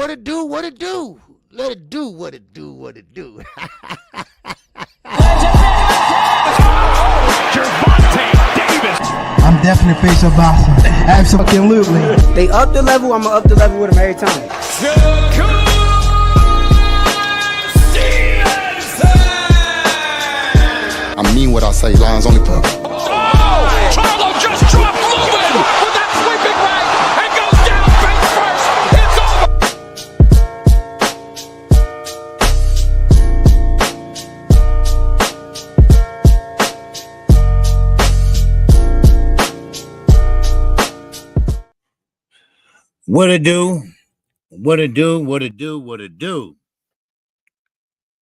what it do, what it do. Let it do what it do, what it do. I'm definitely face of boxing. Absolutely. They up the level, I'ma up the level with them every time. Shakur Stevenson. I mean what I say, lines only put. Charlo just dropped moving with that sweeping right and goes down face first. It's over. What it do? What it do? What it do? What it do?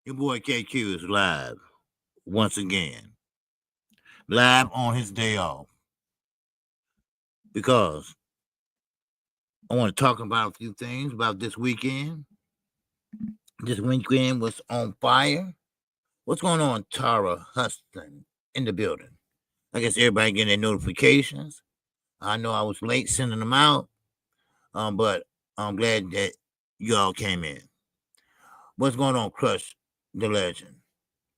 Your boy KQ is live once again. Live on his day off. Because I want to talk about a few things about this weekend. This weekend was on fire. What's going on, Tara Huston, in the building? I guess everybody getting their notifications. I know I was late sending them out. But I'm glad that you all came in. What's going on, Crush the Legend?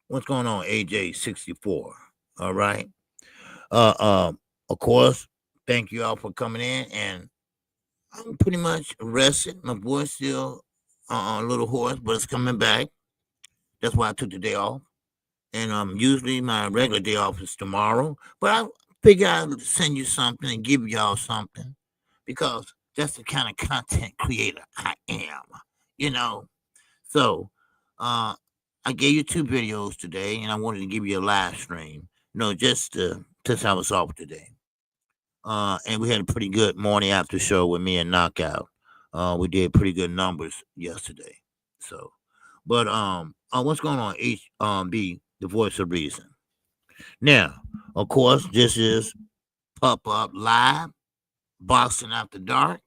What's going on, AJ64? All right. Of course, thank you all for coming in, and I'm pretty much rested. My voice still a little hoarse, but it's coming back. That's why I took the day off. And usually my regular day off is tomorrow, but I figure I'd send you something and give y'all something because that's the kind of content creator I am, you know. So I gave you 2 videos today, and I wanted to give you a live stream, just since I was off today. And we had a pretty good morning after show with me and Knockout. We did pretty good numbers yesterday. So, but what's going on? Be the voice of reason. Now, of course, this is Pop Up Live, Boxing After Dark.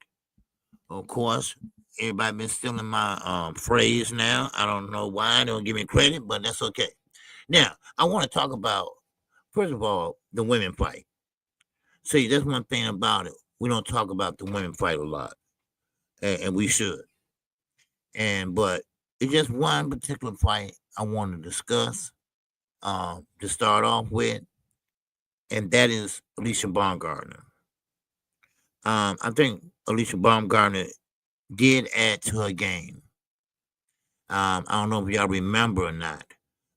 Of course, everybody been stealing my phrase now. I don't know why. They don't give me credit, but that's okay. Now, I want to talk about, first of all, the women fight. See, that's one thing about it. We don't talk about the women fight a lot, and we should. But it's just one particular fight I want to discuss to start off with, and that is Alicia Baumgardner. I think Alicia Baumgardner did add to her game. I don't know if y'all remember or not,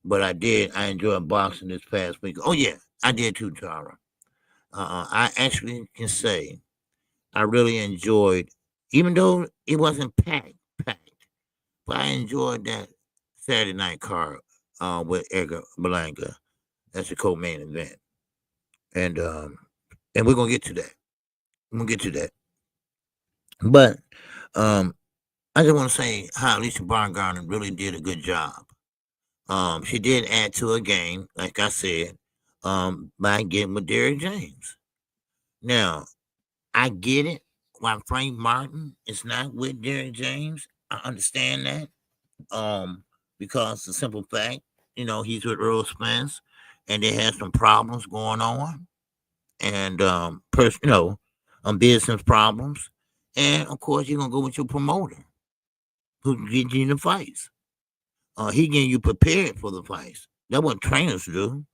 but I did. I enjoyed boxing this past week. Oh, yeah, I did too, Tara. I actually can say I really enjoyed, even though it wasn't packed, but I enjoyed that Saturday night card with Berlanga. That's the co-main event. And we're going to get to that. I'm going to get to that. But I just want to say how Alicia Baumgardner really did a good job. She did add to her game, like I said, by getting with Derrick James. Now, I get it. Why Frank Martin is not with Derrick James, I understand that. Because the simple fact, he's with Earl Spence, and they had some problems going on, and business problems. And of course, you're gonna go with your promoter, who gives you the fights. He getting you prepared for the fights. That's what trainers do.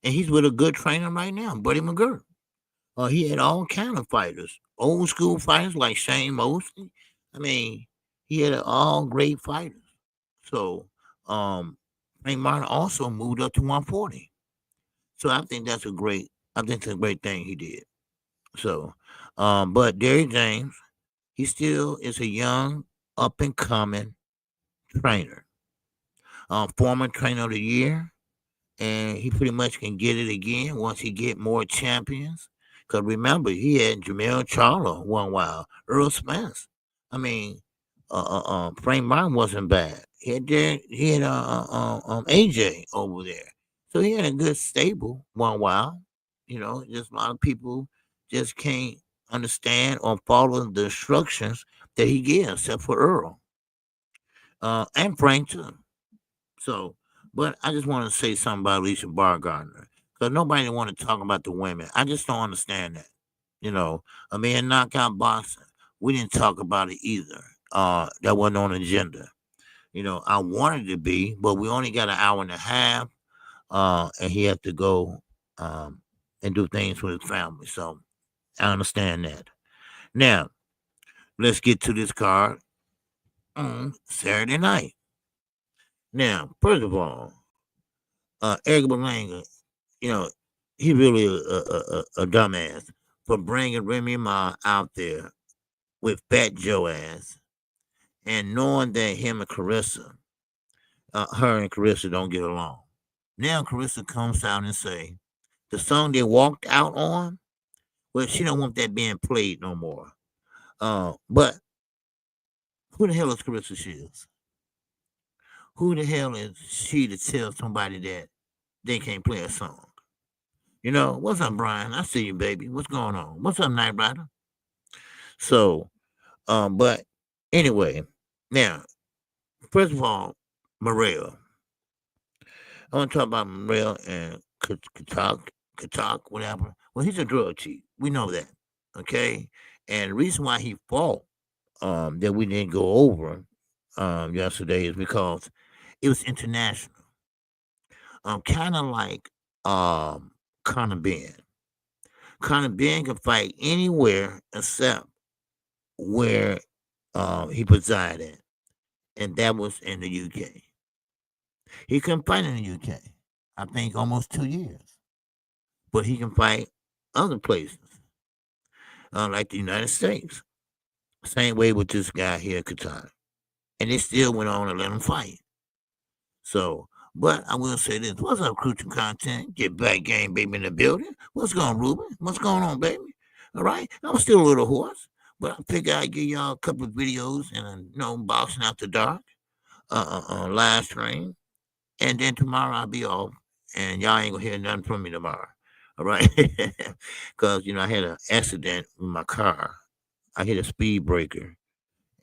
And he's with a good trainer right now, Buddy McGirt. He had all kind of fighters, old school fighters like Shane Mosley. I mean, he had all great fighters. So, Frank Martin also moved up to 140. So I think that's a great thing he did. So, but Derrick James, he still is a young, up and coming trainer, former trainer of the year, and he pretty much can get it again once he get more champions. Because remember, he had Jamel Charlo one while, Earl Spence. I mean, Frank Martin wasn't bad. He had AJ over there, so he had a good stable one while. Just a lot of people just can't understand or follow the instructions that he gives, except for Earl and Frank too. So, but I just want to say something about Alicia Baumgardner, because nobody want to talk about the women. I just don't understand that. Knockout boxing, we didn't talk about it either. that wasn't on the agenda. I wanted to be, but we only got an hour and a half, and he had to go and do things with his family. So I understand that. Now, let's get to this card on Saturday night. Now, first of all, Eric Berlanga, he really a dumbass for bringing Remy Ma out there with Fat Joe ass, and knowing that him and Carissa, her and Carissa don't get along. Now Carissa comes out and say the song they walked out on, well, she don't want that being played no more. But who the hell is Carissa Shields? Who the hell is she to tell somebody that they can't play a song? What's up, Brian? I see you, baby. What's going on? What's up, Night Rider? So, but anyway, now, first of all, Morrell. I want to talk about Morrell and Katak, whatever. Well, he's a drug chief. We know that, okay? And the reason why he fought that we didn't go over yesterday is because it was international. Kind of like Conor Ben. Conor Ben can fight anywhere except where he presided, and that was in the UK. He couldn't fight in the UK, I think almost 2 years. But he can fight other places, like the United States. Same way with this guy here, Qatar. And they still went on and let him fight. So, but I will say this. What's up, Crucial Content? Get back game, baby, in the building. What's going on, Ruben? What's going on, baby? All right? I'm still a little hoarse, but I figure I'd give y'all a couple of videos and, boxing after dark, live stream. And then tomorrow I'll be off, and y'all ain't gonna hear nothing from me tomorrow. All right? Because, I had an accident with my car. I hit a speed breaker,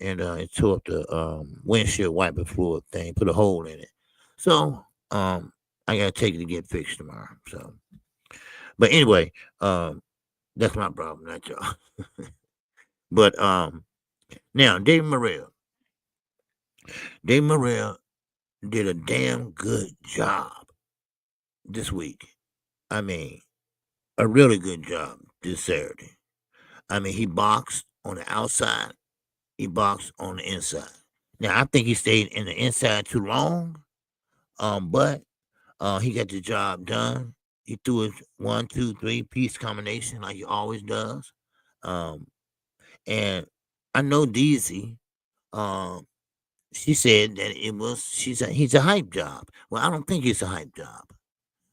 and it tore up the windshield wiper fluid thing, put a hole in it. So I gotta take it to get fixed tomorrow. So, but anyway, that's my problem, not y'all. But now Dave Morrell did a damn good job this week. I mean, a really good job this Saturday. I mean, he boxed on the outside, he boxed on the inside. Now, I think he stayed in the inside too long, but he got the job done. He threw his 1, 2, 3 piece combination like he always does. And I know Deezy, she said that he's a hype job. Well, I don't think it's a hype job.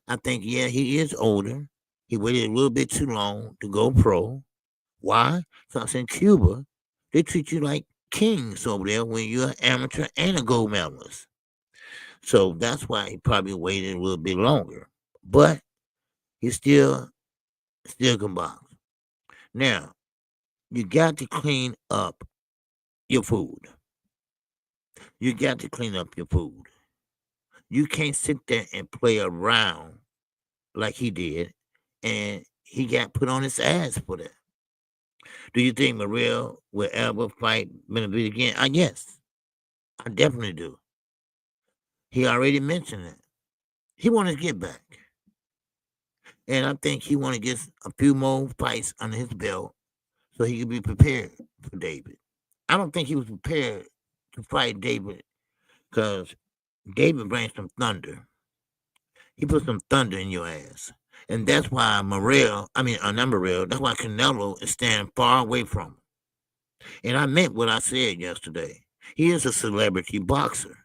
I think, yeah, he is older. He waited a little bit too long to go pro. Why? Because in Cuba, they treat you like kings over there when you're an amateur and a gold medalist. So that's why he probably waited a little bit longer. But he still can box. Now, you got to clean up your food. You got to clean up your food. You can't sit there and play around like he did, and he got put on his ass for that. Do you think Morrell will ever fight Benavidez again? Yes, I definitely do. He already mentioned it. He want to get back. And I think he want to get a few more fights under his belt so he can be prepared for David. I don't think he was prepared to fight David because David brings some thunder. He put some thunder in your ass. And that's why not Morrell, that's why Canelo is standing far away from him. And I meant what I said yesterday. He is a celebrity boxer.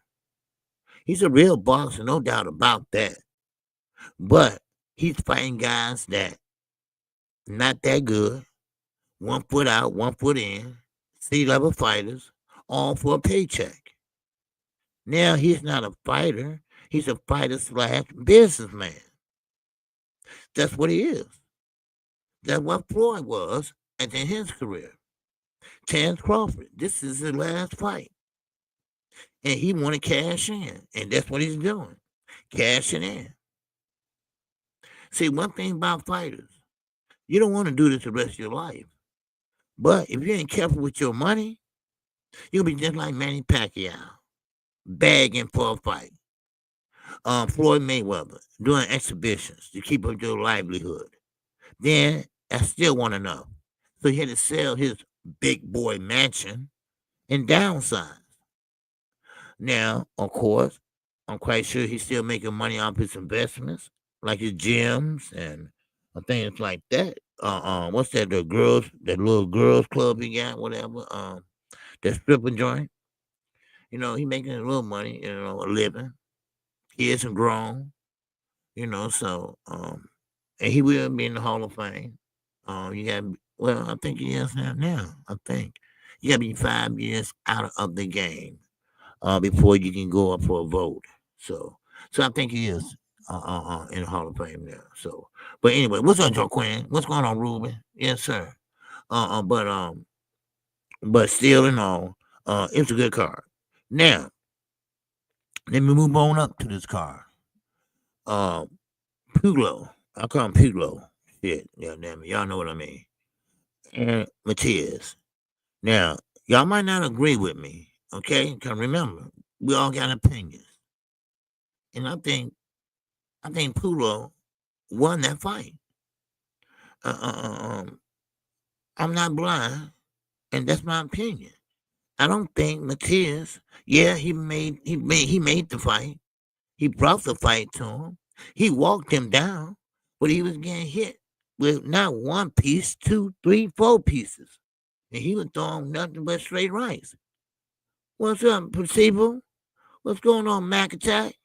He's a real boxer, no doubt about that. But he's fighting guys that not that good, 1 foot out, 1 foot in, C-level fighters, all for a paycheck. Now he's not a fighter. He's a fighter/businessman. That's what he is. That's what Floyd was at the end of his career. Terence Crawford, this is his last fight. And he want to cash in. And that's what he's doing. Cashing in. See, one thing about fighters, you don't want to do this the rest of your life. But if you ain't careful with your money, You'll be just like Manny Pacquiao, begging for a fight. Floyd Mayweather doing exhibitions to keep up your livelihood. Then I still want enough. So he had to sell his big boy mansion and downsize. Now, of course, I'm quite sure he's still making money off his investments, like his gyms and things like that. What's that? That little girls club he got, whatever. That stripper joint. He making a little money. A living. Kids and grown. So and he will be in the Hall of Fame. You got I think he is now. I think you got to be 5 years out of the game before you can go up for a vote. So I think he is in the Hall of Fame now. So, but anyway, what's up, Joe Quinn? What's going on, Ruben? Yes, sir. But still in all, it's a good card. Now, let me move on up to this card. Puello. I call him Puello. Shit, yeah, damn it. Y'all know what I mean. And Matias. Now, y'all might not agree with me, okay? Because remember, we all got opinions. And I think Puello won that fight. I'm not blind, and that's my opinion. I don't think Matias, he made the fight. He brought the fight to him. He walked him down, but he was getting hit with not one piece, 2, 3, 4 pieces. And he was throwing nothing but straight rights. What's up, Placebo? What's going on, Mac Attack?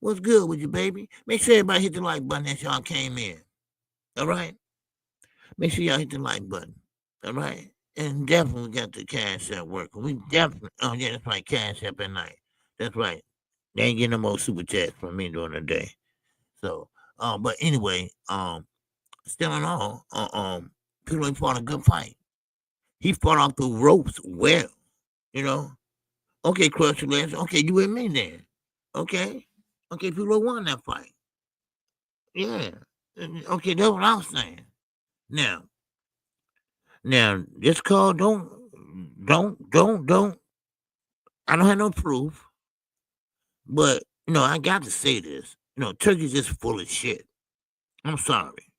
What's good with you, baby? Make sure everybody hit the like button as y'all came in. All right? Make sure y'all hit the like button. All right? And definitely got the Cash App working. We definitely, that's right, Cash App at night. That's right. They ain't getting no more super chats from me during the day. So, but anyway, still in all, Puello fought a good fight. He fought off the ropes well, Okay, Crush Lance. Okay, you with me then. Okay, Puello won that fight. Yeah. Okay, that's what I was saying. Now, this call don't. I don't have no proof, but I got to say this. Turkey's just full of shit. I'm sorry.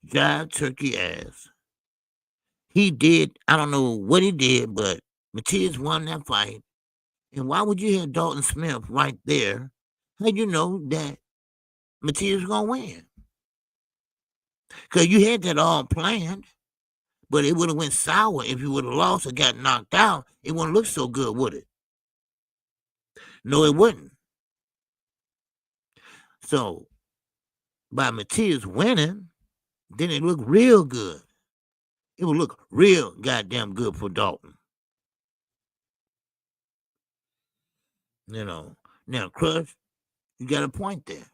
Jive turkey ass. He did. I don't know what he did, but Matias won that fight. And why would you have Dalton Smith right there? How you know that Matias was gonna win? Because you had that all planned, but it would have went sour if you would have lost or got knocked out. It wouldn't look so good, would it? No, it wouldn't. So by Matias winning, then it looked real good. It would look real goddamn good for Dalton. Now, Crush, you got a point there.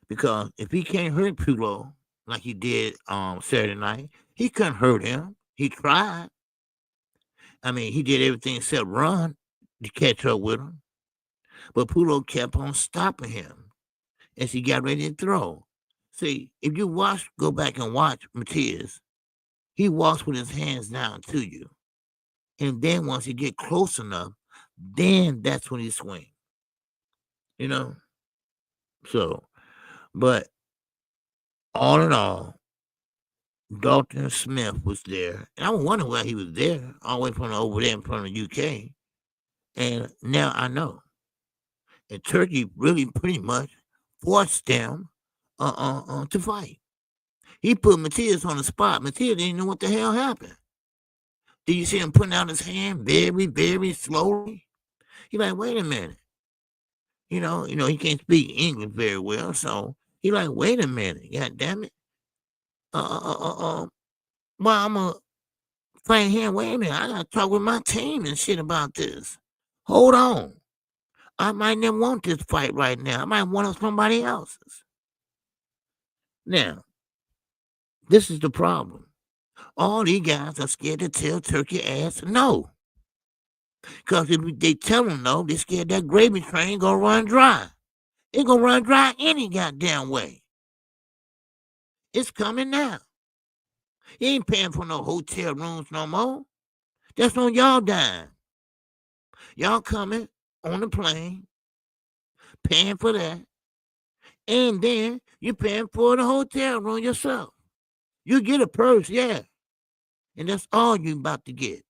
Because if he can't hurt Puello like he did Saturday night, he couldn't hurt him. He tried. I mean, he did everything except run to catch up with him. But Puello kept on stopping him as he got ready to throw. See, if you go back and watch Matias, he walks with his hands down to you. And then once he get close enough, then that's when he swings. So, but all in all, Dalton Smith was there. And I was wondering why he was there, all the way from over there in front of the UK. And now I know. And Turkey really pretty much forced them to fight. He put Matias on the spot. Matias didn't know what the hell happened. Did you see him putting out his hand very, very slowly? He like, wait a minute. He can't speak English very well, so he like, wait a minute, god damn it. Well, I'm gonna fight him. Wait a minute, I gotta talk with my team and shit about this. Hold on. I might not want this fight right now. I might want somebody else's. Now, this is the problem. All these guys are scared to tell turkey ass no. Because if they tell them no, they're scared that gravy train gonna run dry. It's gonna run dry any goddamn way. It's coming now. He ain't paying for no hotel rooms no more. That's on y'all dime. Y'all coming on the plane, paying for that, and then you're paying for the hotel room yourself. You get a purse, yeah, and that's all you about to get.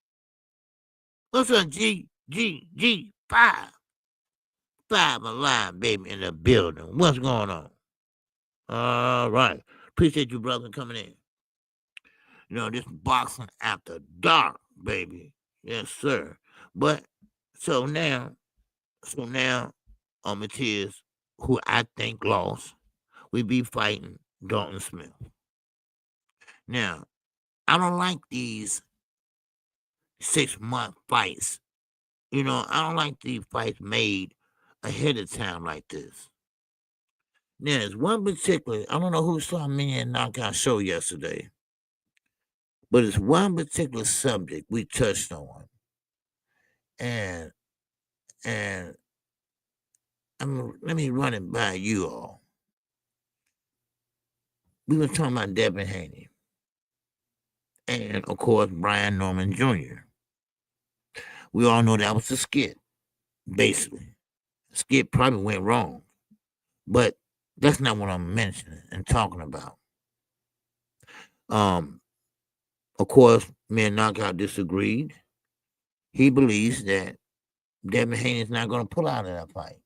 What's up, G 5 alive, baby, in the building? What's going on? All right, appreciate you, brother, coming in. This boxing after dark, baby. Yes, sir. But so now, Matias, who I think lost, we be fighting Dalton Smith. Now, I don't like these 6-month fights. I don't like these fights made ahead of time like this. Now, there's one particular, I don't know who saw me in Knockout Show yesterday, but it's one particular subject we touched on. And let me run it by you all. We were talking about Devin Haney. And, of course, Brian Norman Jr. We all know that was a skit, basically. The skit probably went wrong. But that's not what I'm mentioning and talking about. Of course, me and Knockout disagreed. He believes that Devin Haney is not going to pull out of that fight.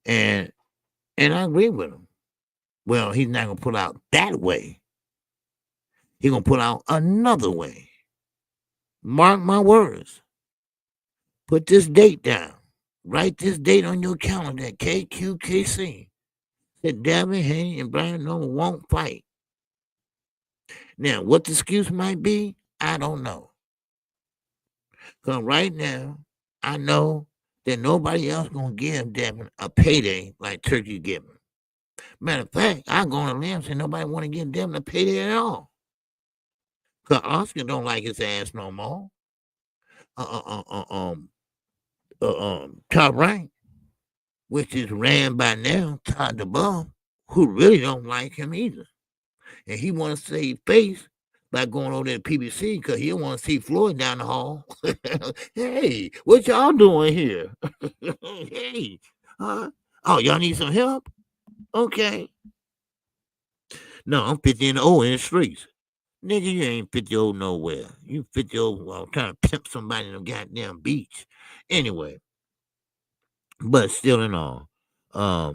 And I agree with him. Well, he's not going to pull out that way. He's going to pull out another way. Mark my words. Put this date down. Write this date on your calendar at KQKC. That Devin Haney and Brian Norman won't fight. Now, what the excuse might be, I don't know. Because right now, I know that nobody else going to give Devin a payday like Turkey giving. Matter of fact, I'm going to limb and say nobody want to give Devin a payday at all. Because Oscar don't like his ass no more. Top rank, which is ran by now Todd DeBuff, who really don't like him either. And he want to save face by going over there to PBC because he don't want to see Floyd down the hall. Hey, what y'all doing here? Hey, oh, y'all need some help? Okay. No, I'm 50 and old in the streets. Nigga, you ain't 50 old nowhere. You 50 old trying to pimp somebody in the goddamn beach. Anyway, but still in all, I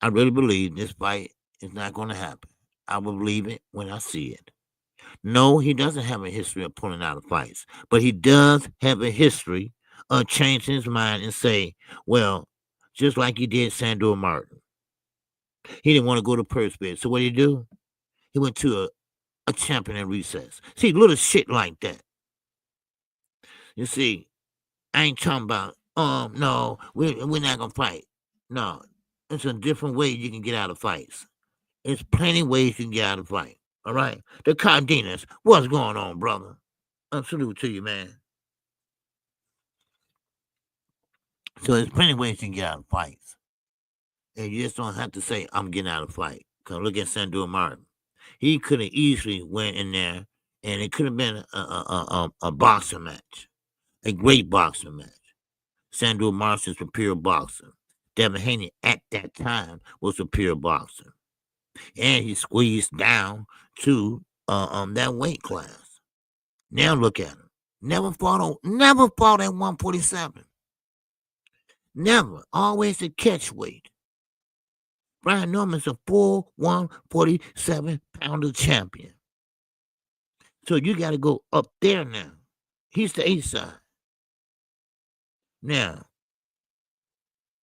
really believe this fight is not going to happen. I will believe it when I see it. No, he doesn't have a history of pulling out of fights, but he does have a history of changing his mind and say, well, just like he did Sandor Martin. He didn't want to go to purse bid. So what did he do? He went to a champion at recess. See, little shit like that. You see, I ain't talking about, no, we're not going to fight. No, it's a different way you can get out of fights. There's plenty of ways you can get out of a fight. All right? The Cardenas, what's going on, brother? I salute to you, man. So there's plenty of ways you can get out of fights. And you just don't have to say, I'm getting out of fight. Because look at Sandor Martin. He could have easily went in there, and it could have been a boxing match. A great boxing match. Sandor Martin is a pure boxer. Devin Haney at that time was a pure boxer. And he squeezed down to that weight class. Now look at him. Never fought at 147. Never. Always a catch weight. Brian Norman's a full 147-pounder champion. So you got to go up there now. He's the A side. Now,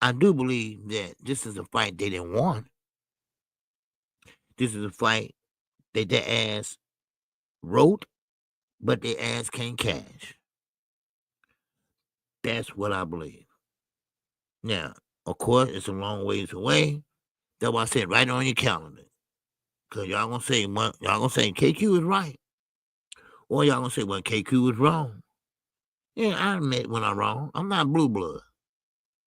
I do believe that this is a fight they didn't want. This is a fight that their ass wrote, but their ass can't cash. That's what I believe. Now, of course, it's a long ways away. That's why I said right on your calendar. Because y'all gonna say KQ is right. Or y'all gonna say, well, KQ is wrong. Yeah, I admit when I'm wrong. I'm not blue blood.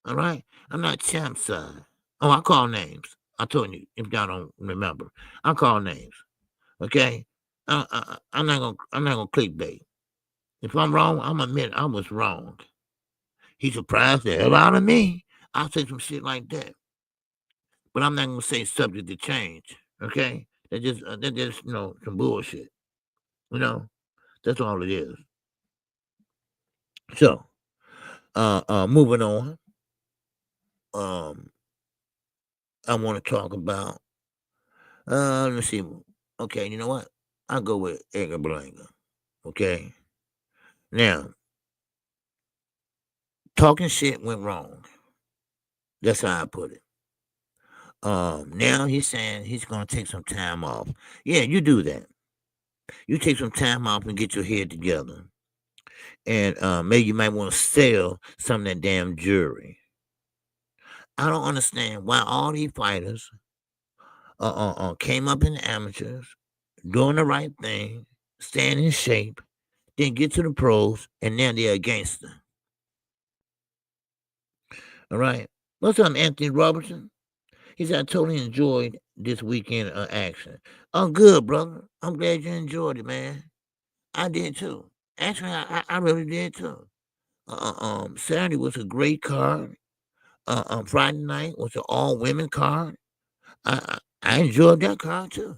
All right? I'm not champ side. Oh, I call names. I told you, if y'all don't remember. I call names. Okay? I'm not gonna clickbait. If I'm wrong, I'm admit I was wrong. He surprised the hell out of me. I'll say some shit like that. But I'm not gonna say subject to change. Okay? That's just some bullshit. That's all it is. So, moving on. I want to talk about. Let's see. Okay, you know what? I'll go with Edgar Berlanga. Okay. Now, talking shit went wrong. That's how I put it. Now he's saying he's gonna take some time off. Yeah, you do that. You take some time off and get your head together. And maybe you might want to sell some of that damn jewelry. I don't understand why all these fighters came up in the amateurs, doing the right thing, staying in shape, then get to the pros, and now they're a gangster. All right. What's up, Anthony Robertson? He said, I totally enjoyed this weekend action. Oh, good, brother. I'm glad you enjoyed it, man. I did too. Actually, I really did too. Saturday was a great card. Friday night was an all women card. I enjoyed that card too.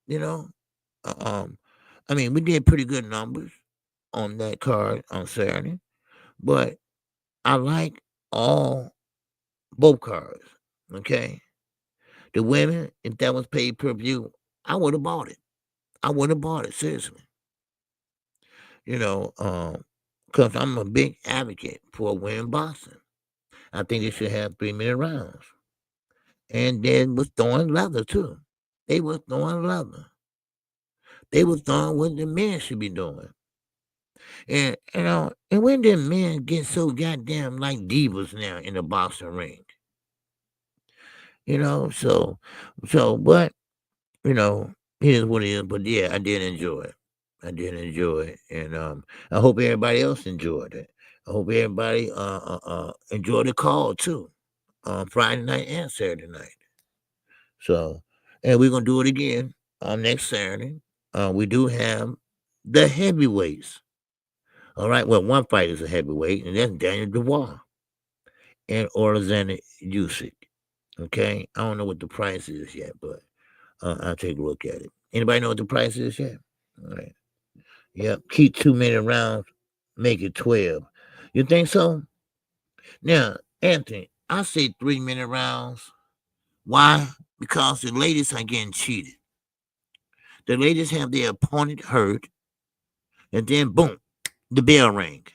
You know, I mean, we did pretty good numbers on that card on Saturday, but I like both cards. Okay, the women, if that was paid per view, I would have bought it. I would have bought it seriously. Because I'm a big advocate for women boxing. I think they should have 3-minute rounds. And then was throwing leather too. They was throwing leather. They was throwing what the men should be doing. And and when did men get so goddamn like divas now in the boxing ring? But it is what it is. But yeah, I did enjoy it. And I hope everybody else enjoyed it. I hope everybody enjoyed the call too, Friday night and Saturday night. So, and we're gonna do it again next Saturday. We do have the heavyweights. All right. Well, one fight is a heavyweight, and that's Daniel Dubois and Alexander Usyk. Okay. I don't know what the price is yet, but I'll take a look at it. Anybody know what the price is yet? All right. Yep. Keep 2-minute rounds, make it 12. You think so? Now, Anthony, I say 3-minute rounds. Why? Because the ladies are getting cheated. The ladies have their opponent hurt, and then boom, the bell ring.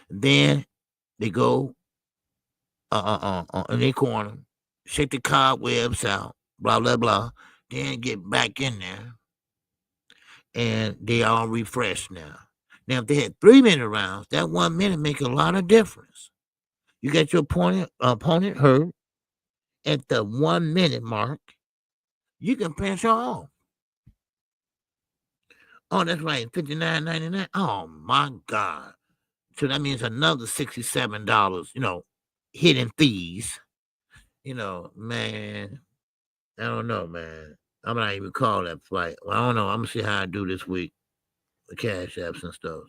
Then they go in their corner, shake the cobwebs out, blah blah blah. Then get back in there, and they all refreshed now. Now, if they had 3-minute rounds, that 1 minute make a lot of difference. You got your opponent hurt at the 1 minute mark. You can finish her off. Oh, that's right, $59.99. Oh my God! So that means another $67. Hidden fees. Man, I don't know, man. I'm not even call that flight. Well, I don't know. I'm gonna see how I do this week with cash apps and stuff.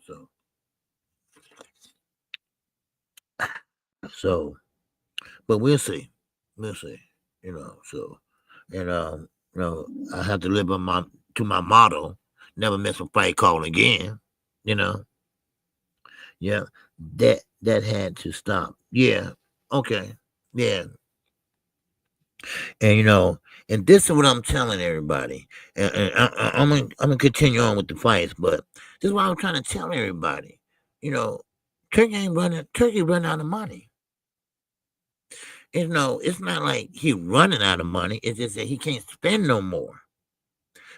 So, but we'll see. We'll see. And I have to live on to my motto: never miss a fight call again. Yeah, that had to stop. Yeah, okay, yeah. And and this is what I'm telling everybody. And I'm gonna continue on with the fights, but this is what I'm trying to tell everybody. Turkey run out of money. It's not like he running out of money. It's just that he can't spend no more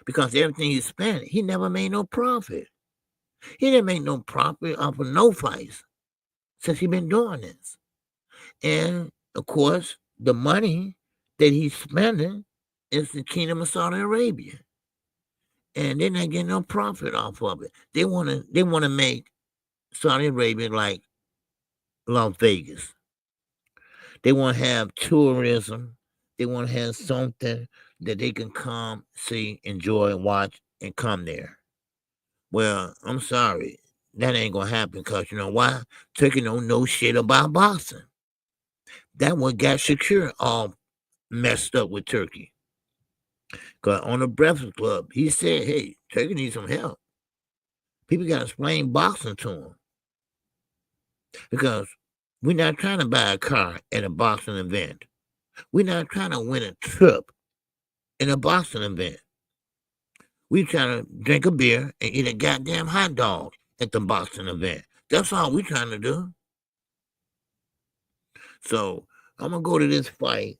because everything he spent, he never made no profit. He didn't make no profit off of no fights since he been doing this. And of course, the money that he's spending is the Kingdom of Saudi Arabia, and they're not getting no profit off of it. They want to make Saudi Arabia like Las Vegas. They want to have tourism. They want to have something that they can come, see, enjoy, watch, and come there. Well, I'm sorry. That ain't gonna happen because you know why? Turkey don't know shit about boxing. That what got Shakur all messed up with Turkey. Cause on the Breakfast Club, he said, "Hey, Turkey needs some help. People gotta explain boxing to him because we're not trying to buy a car at a boxing event. We're not trying to win a trip in a boxing event. We trying to drink a beer and eat a goddamn hot dog at the boxing event. That's all we trying to do." So I'm gonna go to this fight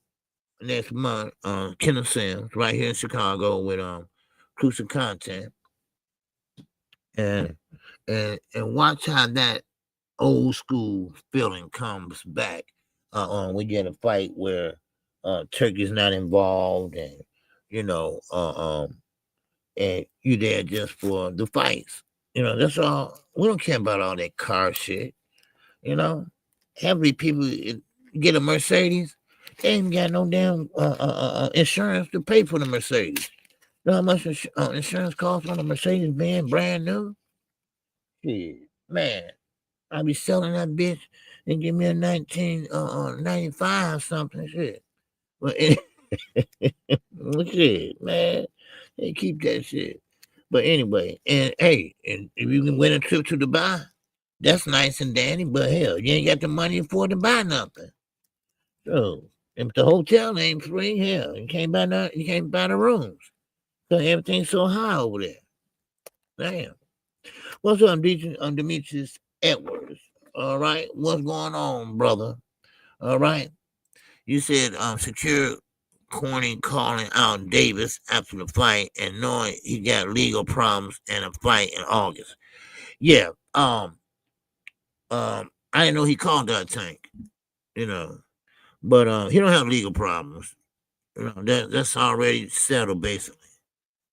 next month, Kenneth Sims, right here in Chicago with Crucial Content, and watch how that old school feeling comes back when you had a fight where Turkey's not involved, and you know, and you there just for the fights. You know, that's all. We don't care about all that car shit. You know, every people get a Mercedes, they ain't got no damn insurance to pay for the Mercedes. You know how much insurance costs on a Mercedes being brand new? Shit, man, I be selling that bitch and give me a 1995 something shit. But shit, man, they keep that shit. But anyway, and hey, and if you can win a trip to Dubai, that's nice and dandy. But hell, you ain't got the money for to buy nothing. So if the hotel ain't free, hell, you can't buy nothing. You can't buy the rooms. So everything's so high over there. Damn. What's up, Demetrius Edwards? All right, what's going on, brother? All right, you said secure Corny calling out Davis after the fight and knowing he got legal problems and a fight in August. Yeah, I didn't know he called that Tank, you know, but he don't have legal problems. You know, that's already settled basically.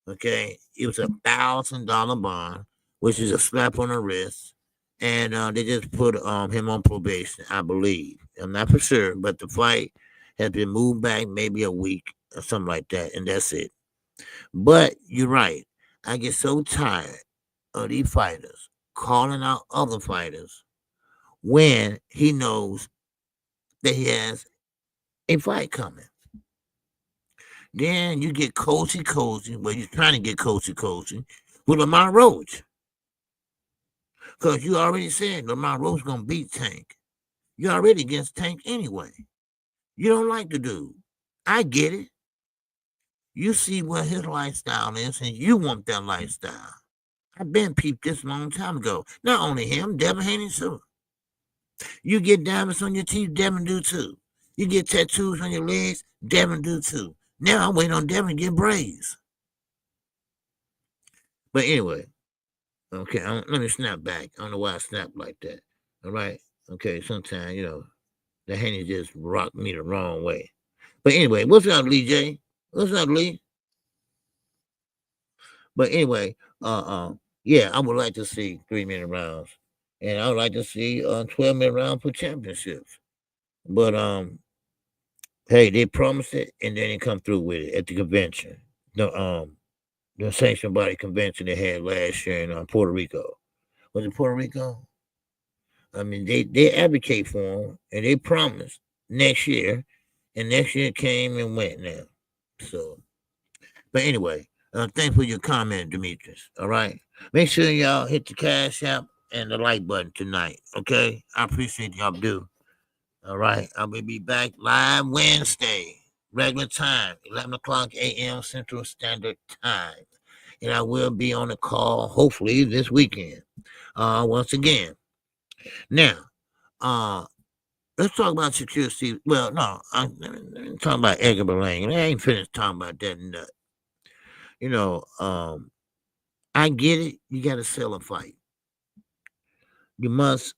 Okay, it was $1,000 bond, which is a slap on the wrist, and they just put him on probation, I believe. I'm not for sure, but the fight has been moved back maybe a week or something like that, and that's it. But you're right. I get so tired of these fighters calling out other fighters when he knows that he has a fight coming. Then you get cozy, well, you're trying to get cozy with Lamar Roach. Because you already said Lamar Roach going to beat Tank. You're already against Tank anyway. You don't like the dude. I get it. You see what his lifestyle is, and you want that lifestyle. I've been peeped this a long time ago. Not only him, Devin Haney too. You get diamonds on your teeth, Devin do too. You get tattoos on your legs, Devin do too. Now I'm waiting on Devin to get braids. But anyway, okay, let me snap back. I don't know why I snapped like that. All right. Okay, sometimes, you know, the Haney just rocked me the wrong way. But anyway, what's up, Lee J? What's up, Lee? But anyway, yeah, I would like to see 3-minute rounds. And I would like to see 12-minute round for championships. But hey, they promised it and then they come through with it at the convention. The sanctioned body convention they had last year in Puerto Rico. Was it Puerto Rico? I mean, they advocate for them and they promised next year, and next year came and went now. So, but anyway, thanks for your comment, Demetrius. All right, make sure y'all hit the Cash App and the like button tonight. Okay, I appreciate y'all do. All right, I will be back live Wednesday, regular time, 11 o'clock a.m. Central Standard Time, and I will be on the call hopefully this weekend. Once again. Now, let's talk about Shakur Stevenson. Well, no, I'm talking about Edgar Berlanga. I ain't finished talking about that nut. You know, I get it. You got to sell a fight. You must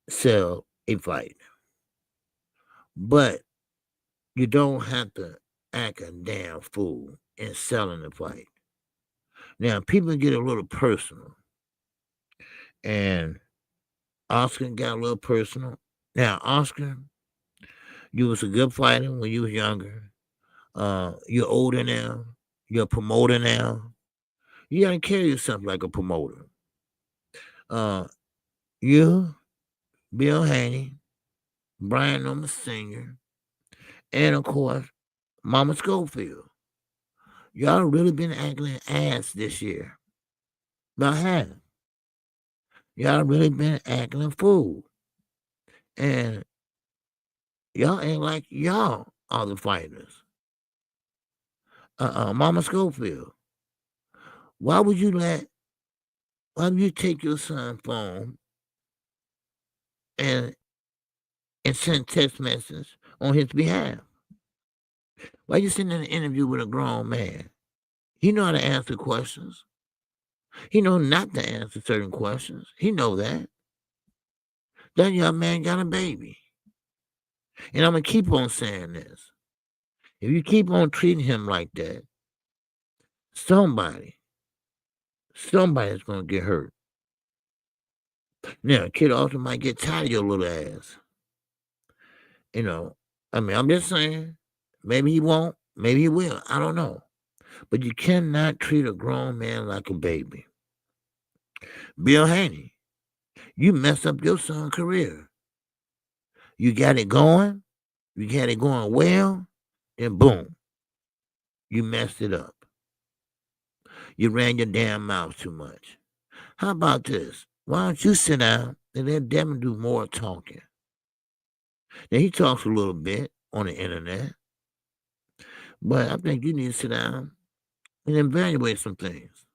sell a fight. But you don't have to act a damn fool in selling the fight. Now, people get a little personal. And Oscar got a little personal. Now, Oscar, you was a good fighter when you was younger. You're older now. You're a promoter now. You gotta carry yourself like a promoter. You, Bill Haney, Brian Noma Sr., and of course, Mama Schofield. Y'all really been acting ass this year. About half. Y'all really been acting a fool. And y'all ain't like y'all are the fighters. Mama Schofield, why would you take your son's phone and send text messages on his behalf? Why you sitting in an interview with a grown man? He know how to answer questions. He know not to answer certain questions. He know that. That young man got a baby. And I'm going to keep on saying this. If you keep on treating him like that, somebody's going to get hurt. Now, kid also might get tired of your little ass. You know, I mean, I'm just saying, maybe he won't, maybe he will. I don't know. But you cannot treat a grown man like a baby. Bill Haney, you messed up your son's career. You got it going. You got it going well. Then boom, you messed it up. You ran your damn mouth too much. How about this? Why don't you sit down and let Devin do more talking? Now, he talks a little bit on the internet, but I think you need to sit down and evaluate some things.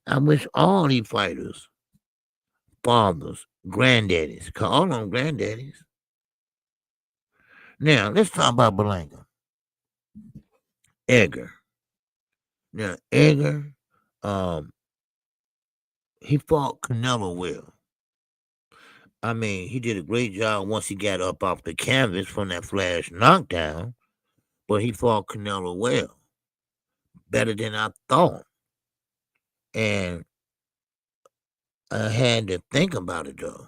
I wish all these fighters, fathers, granddaddies, call them granddaddies. Now, let's talk about Berlanga. Edgar. Now, Edgar, he fought Canelo well. I mean, he did a great job once he got up off the canvas from that flash knockdown, but he fought Canelo well. Better than I thought. And I had to think about it, though.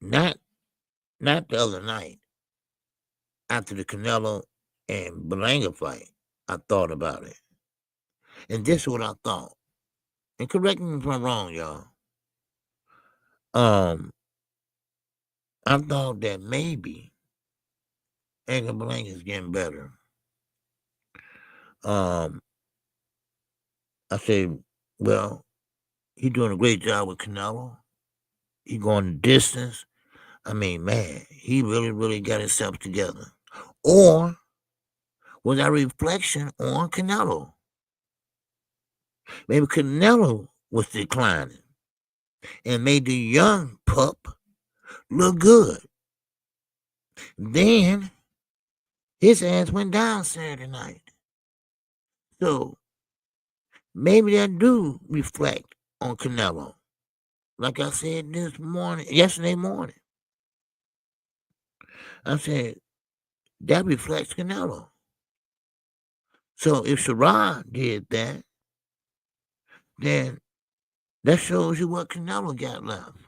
Not the other night. After the Canelo and Berlanga fight, I thought about it. And this is what I thought. And correct me if I'm wrong, y'all. I thought that maybe Edgar Berlanga is getting better. I said, well, he's doing a great job with Canelo. He going the distance. I mean, man, he really, really got himself together. Or was that a reflection on Canelo? Maybe Canelo was declining and made the young pup look good. Then his ass went down Saturday night. So maybe that do reflect on Canelo. Like I said yesterday morning. I said, that reflects Canelo. So if Sherrod did that, then that shows you what Canelo got left.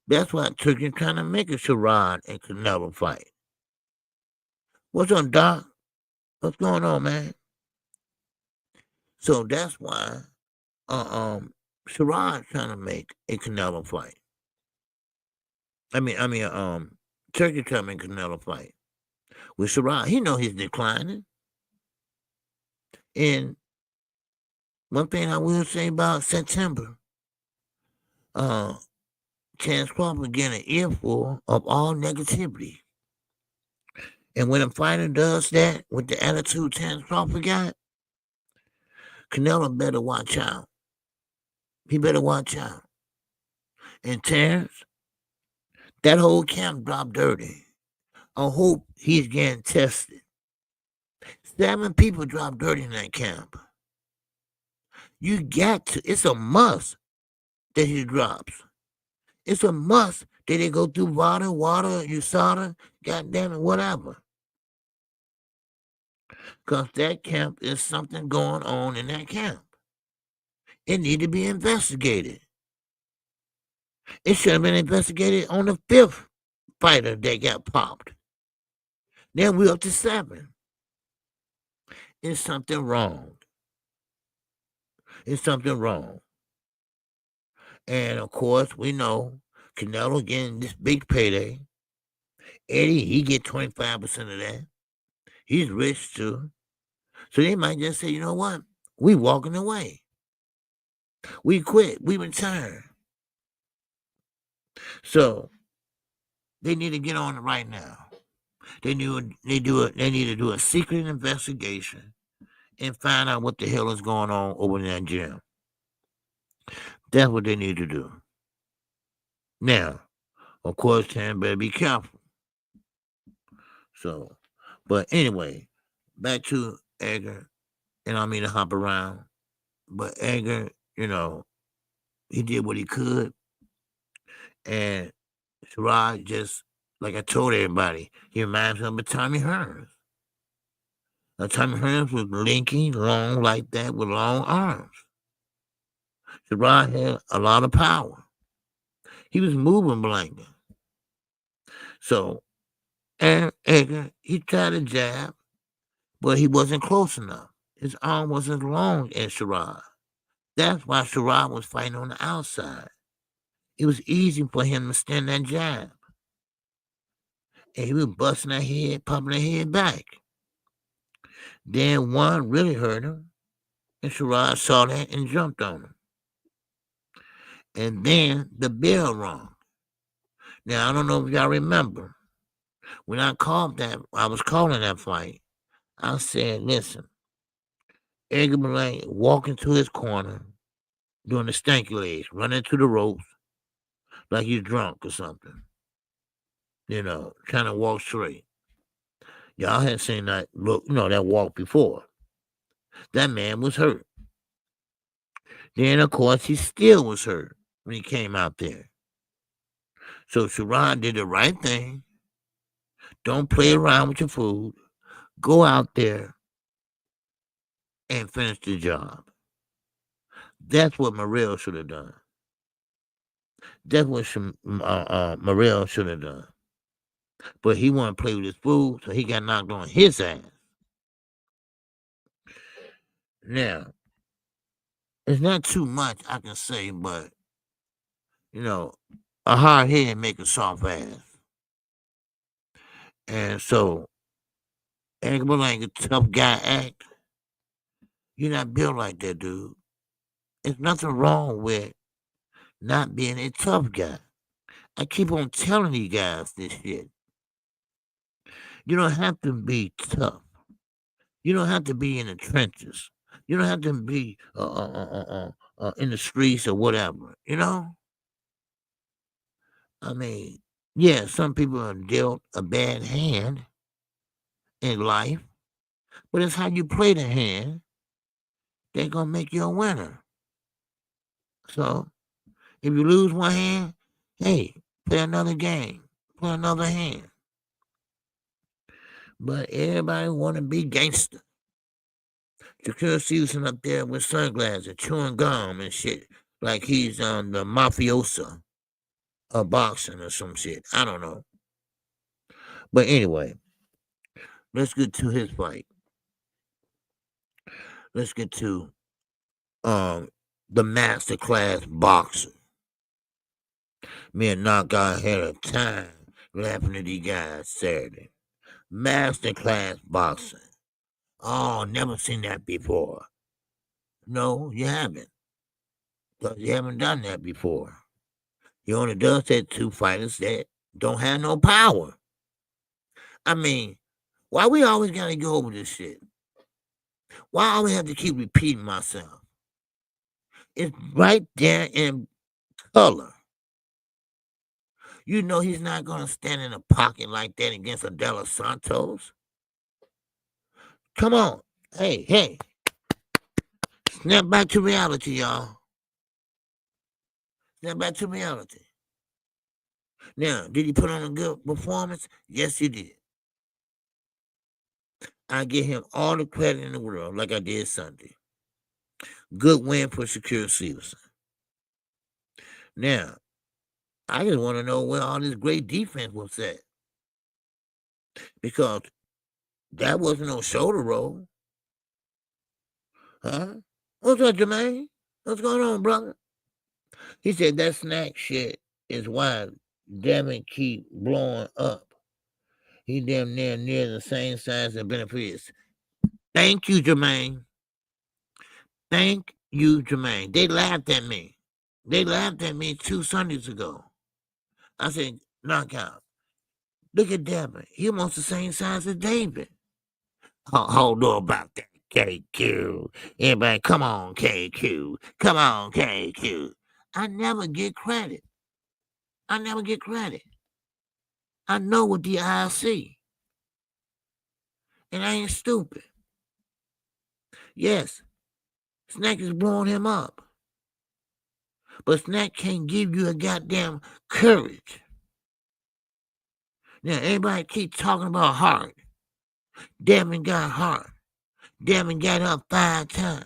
That's why Turkey trying to make a Sherrod and Canelo fight. What's up, Doc? What's going on, man? So that's why Sherrod trying to make a Canelo fight. Turkey trying to make a Canelo fight. With Sherrod, he know he's declining. And one thing I will say about September, Chance Crawford getting an earful of all negativity. And when a fighter does that with the attitude Chance Crawford got, Canelo better watch out. He better watch out. And Terrence, that whole camp dropped dirty. I hope he's getting tested. 7 people dropped dirty in that camp. You got to, it's a must that he drops. It's a must that they go through water, USADA, goddamn it, whatever. Because that camp is something going on in that camp. It need to be investigated. It should have been investigated on the 5th fighter that got popped. Then we're up to 7. It's something wrong. It's something wrong. And of course, we know Canelo getting this big payday. Eddie, he get 25% of that. He's rich too. So they might just say, you know what? We walking away. We quit. We retire. So they need to get on it right now. They need to do a secret investigation and find out what the hell is going on over in that gym. That's what they need to do. Now, of course, Tam better be careful. So, but anyway, back to Edgar, and I mean to hop around, but Edgar, you know, he did what he could, and Sherrod just, like I told everybody, he reminds me of Tommy Hearns. Now, Tommy Hearns was lanky, long like that, with long arms. Sherrod had a lot of power. He was moving Berlanga. So, and Edgar, he tried to jab, but he wasn't close enough. His arm wasn't long as Sherrod. That's why Sherrod was fighting on the outside. It was easy for him to stand that jab. And he was busting that head, popping that head back. Then one really hurt him, and Sherrod saw that and jumped on him. And then the bell rung. Now, I don't know if y'all remember, when I was calling that fight, I said, listen, Edgar Berlanga walking to his corner, doing the stanky legs, running to the ropes like he's drunk or something. You know, trying to walk straight. Y'all had seen that look, that walk before. That man was hurt. Then, of course, he still was hurt when he came out there. So Sherrod did the right thing. Don't play around with your food. Go out there and finish the job. That's what Morrell should have done. That's what Morrell should have done. But he wanted to play with his food, so he got knocked on his ass. Now, it's not too much I can say, but, a hard head make a soft ass. And so, Edgar Berlanga, tough guy act. You're not built like that, dude. There's nothing wrong with not being a tough guy. I keep on telling you guys this shit. You don't have to be tough. You don't have to be in the trenches. You don't have to be in the streets or whatever, I mean, yeah, some people are dealt a bad hand in life, but it's how you play the hand they're going to make you a winner. So, if you lose one hand, hey, play another game. Play another hand. But everybody want to be gangster. Shakur Stevenson up there with sunglasses, chewing gum and shit, like he's on the mafioso or boxing or some shit. I don't know. But anyway, let's get to his fight. Let's get to the masterclass boxer. Me and Knockout had a time laughing at these guys Saturday. Masterclass boxing. Oh, never seen that before. No, you haven't. Because you haven't done that before. You only does that to fighters that don't have no power. I mean, why we always gotta go over this shit? Why I always have to keep repeating myself? It's right there in color. You know he's not gonna stand in a pocket like that against a De Los Santos. Come on. Hey. Snap back to reality, y'all. Snap back to reality. Now, did he put on a good performance? Yes, he did. I give him all the credit in the world, like I did Sunday. Good win for Shakur Stevenson. Now, I just want to know where all this great defense was at. Because that wasn't no shoulder roll. Huh? What's up, Jermaine? What's going on, brother? He said that snack shit is why Devin keep blowing up. He damn near the same size as benefits. Thank you, Jermaine. Thank you, Jermaine. They laughed at me. They laughed at me 2 Sundays ago. I said, knockout. Look at Devin. He almost the same size as David. Hold on about that, KQ. Everybody, come on, KQ. Come on, KQ. I never get credit. I never get credit. I know what the eyes see. And I ain't stupid. Yes, Snack is blowing him up. But Snack can't give you a goddamn courage. Now, everybody keep talking about heart. Devin got heart. Devin got up 5 times.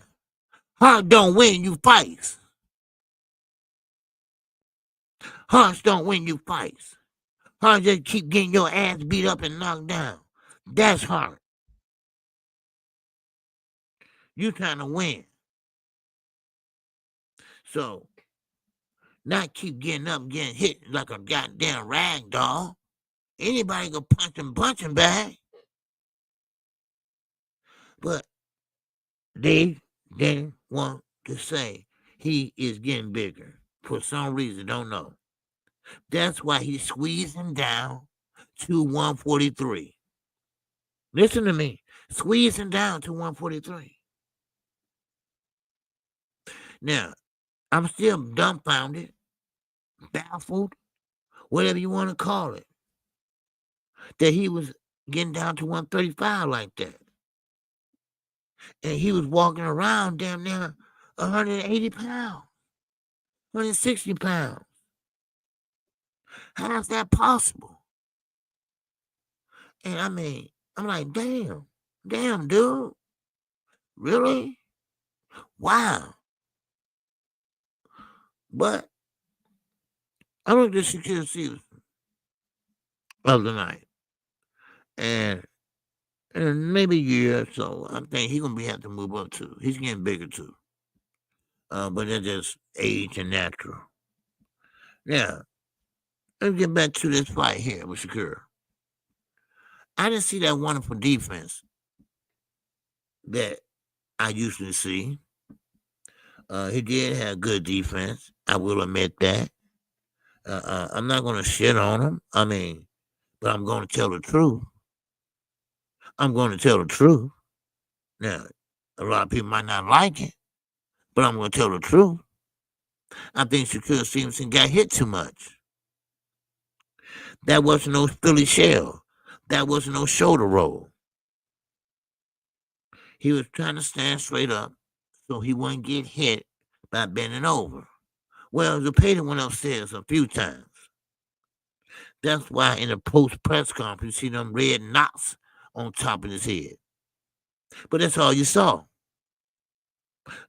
Heart don't win you fights. Hearts don't win you fights. Heart just keep getting your ass beat up and knocked down. That's heart. You trying to win. So, not keep getting up, getting hit like a goddamn rag doll. Anybody can punch him back. But they didn't want to say he is getting bigger. For some reason, don't know. That's why he's squeezing down to 143. Listen to me. Squeezing down to 143. Now, I'm still dumbfounded, baffled, whatever you want to call it, that he was getting down to 135 like that. And he was walking around damn near 180 pounds, 160 pounds. How's that possible? And I mean, I'm like, damn, dude. Really? Wow. But I looked at Shakur Stevenson of the night. And maybe a year or so, I think he's going to have to move up too. He's getting bigger too. But that's just age and natural. Now, let's get back to this fight here with Shakur. I didn't see that wonderful defense that I usually see. He did have good defense. I will admit that. I'm not going to shit on him. I mean, but I'm going to tell the truth. I'm going to tell the truth. Now, a lot of people might not like it, but I'm going to tell the truth. I think Shakur Stevenson got hit too much. That wasn't no Philly shell. That wasn't no shoulder roll. He was trying to stand straight up so he wouldn't get hit by bending over. Well, Zepeda went upstairs a few times. That's why in the post-press conference, you see them red knots on top of his head. But that's all you saw.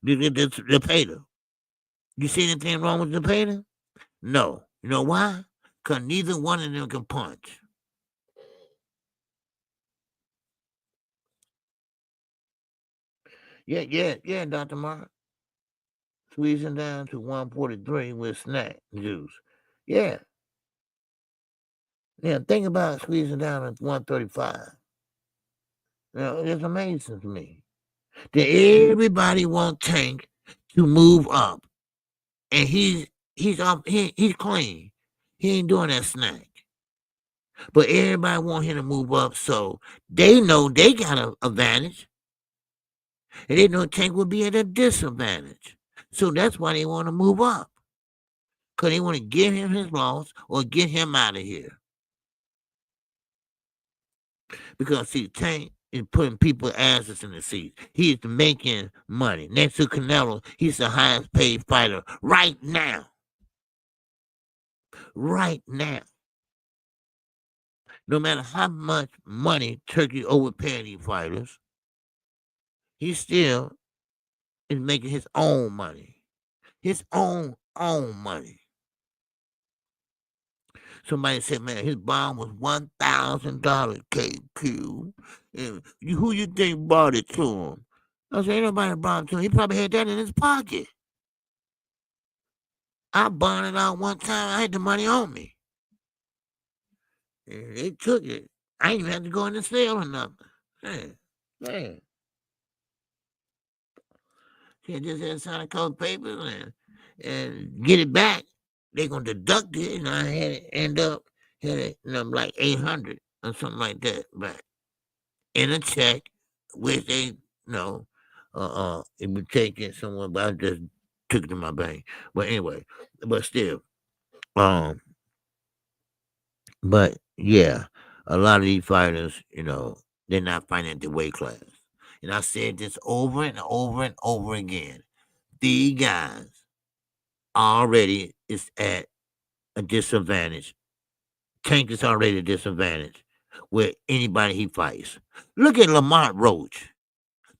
Zepeda. You see anything wrong with Zepeda? No. You know why? Because neither one of them can punch. Yeah, Dr. Mark. Squeezing down to 143 with snack juice. Yeah. Yeah, think about squeezing down to 135. It's amazing to me that everybody wants Tank to move up. And he's clean. He ain't doing that snack. But everybody want him to move up, so they know they got an advantage. And they know Tank will be at a disadvantage. So that's why they want to move up. Because they want to give him his loss or get him out of here. Because, see, Tank is putting people's asses in the seats. He is making money. Next to Canelo, he's the highest paid fighter right now. Right now. No matter how much money Turkey overpaid these fighters, he still is making his own money. His own money. Somebody said, man, his bond was $1,000, KQ. And who you think bought it to him? I said, ain't nobody brought it to him. He probably had that in his pocket. I bought it out one time. I had the money on me. And they took it. I ain't even had to go in the sale or nothing. Man. She just had to sign a couple papers and get it back. They gonna deduct it, and I had it end up had it like 800 or something like that back in a check, which they it would take it somewhere, but I just took it to my bank. But anyway, but still, but yeah, a lot of these fighters, they're not fighting at the weight class. And I said this over and over and over again. These guys already is at a disadvantage. Tank is already at a disadvantage with anybody he fights. Look at Lamont Roach.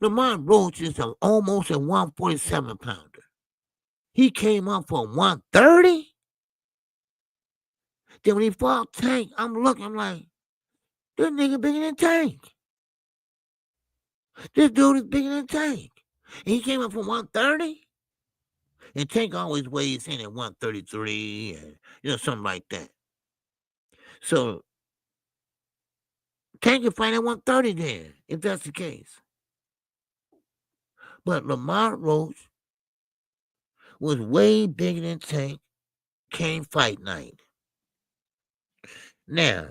Lamont Roach is almost a 147 pounder. He came up for 130. Then when he fought Tank, I'm like, this nigga bigger than Tank. This dude is bigger than Tank. And he came up from 130. And Tank always weighs in at 133 and, something like that. So Tank can fight at 130 then, if that's the case. But Lamont Roach was way bigger than Tank, came fight night. Now,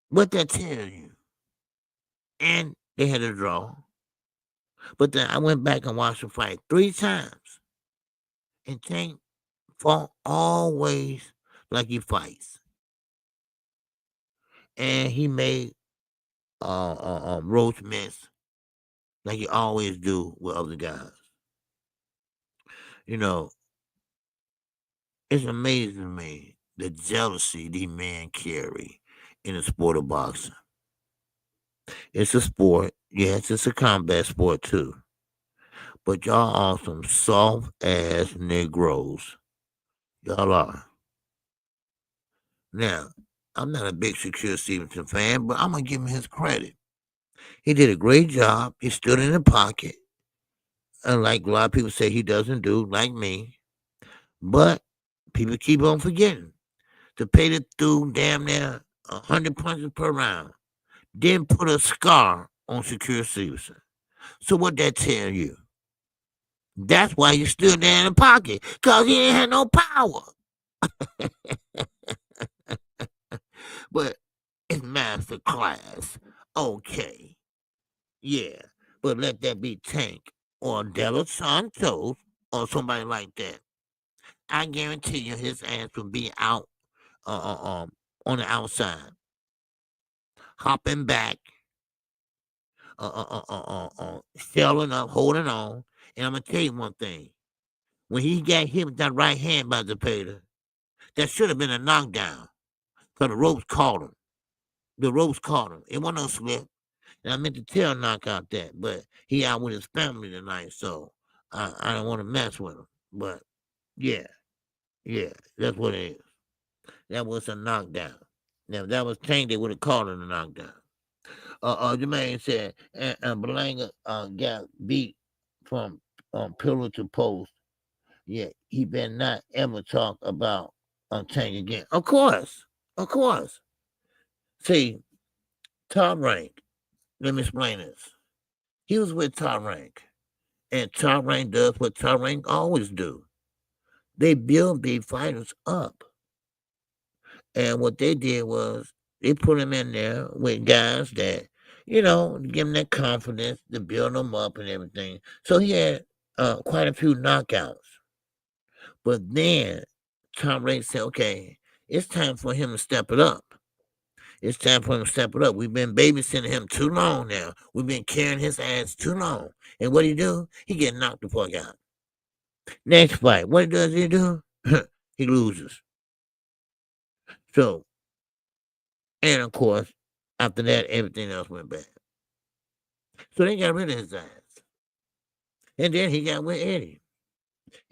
what that tells you, and they had a draw, but then I went back and watched the fight 3 times, and Tank fought always like he fights. And he made Roach miss like he always do with other guys. It's amazing to me the jealousy these men carry in the sport of boxing. It's a sport. Yes, it's a combat sport too. But y'all are some soft-ass Negroes. Y'all are. Now, I'm not a big Shakur Stevenson fan, but I'm going to give him his credit. He did a great job. He stood in the pocket. Unlike a lot of people say he doesn't do, like me. But people keep on forgetting. To pay the through damn near 100 punches per round. Then put a scar on Shakur Stevenson. So what that tell you? That's why you stood there in the pocket. Because he ain't had no power. But it's master class. Okay. Yeah. But let that be Tank or De Los Santos or somebody like that. I guarantee you his ass will be out on the outside. Hopping back. Shelling up, holding on. And I'm going to tell you one thing. When he got hit with that right hand by Zepeda, that should have been a knockdown. Because the ropes caught him. It wasn't no slip. And I meant to tell Knockout that, but he out with his family tonight, so I don't want to mess with him. But yeah, that's what it is. That was a knockdown. Now, if that was Tank, they would have called it a knockdown. Jermaine said, Berlanga got beat from pillar to post. Yeah, he better not ever talk about Tank again. Of course. See, Top Rank, let me explain this. He was with Top Rank, and Top Rank does what Top Rank always do. They build big fighters up. And what they did was they put him in there with guys that, give him that confidence to build them up and everything. So he had quite a few knockouts. But then Tom Rank said, okay, it's time for him to step it up. We've been babysitting him too long now. We've been carrying his ass too long. And what he do? He get knocked the fuck out. Next fight, what does he do? He loses. So, and of course, after that, everything else went bad. So they got rid of his ass. And then he got with Eddie.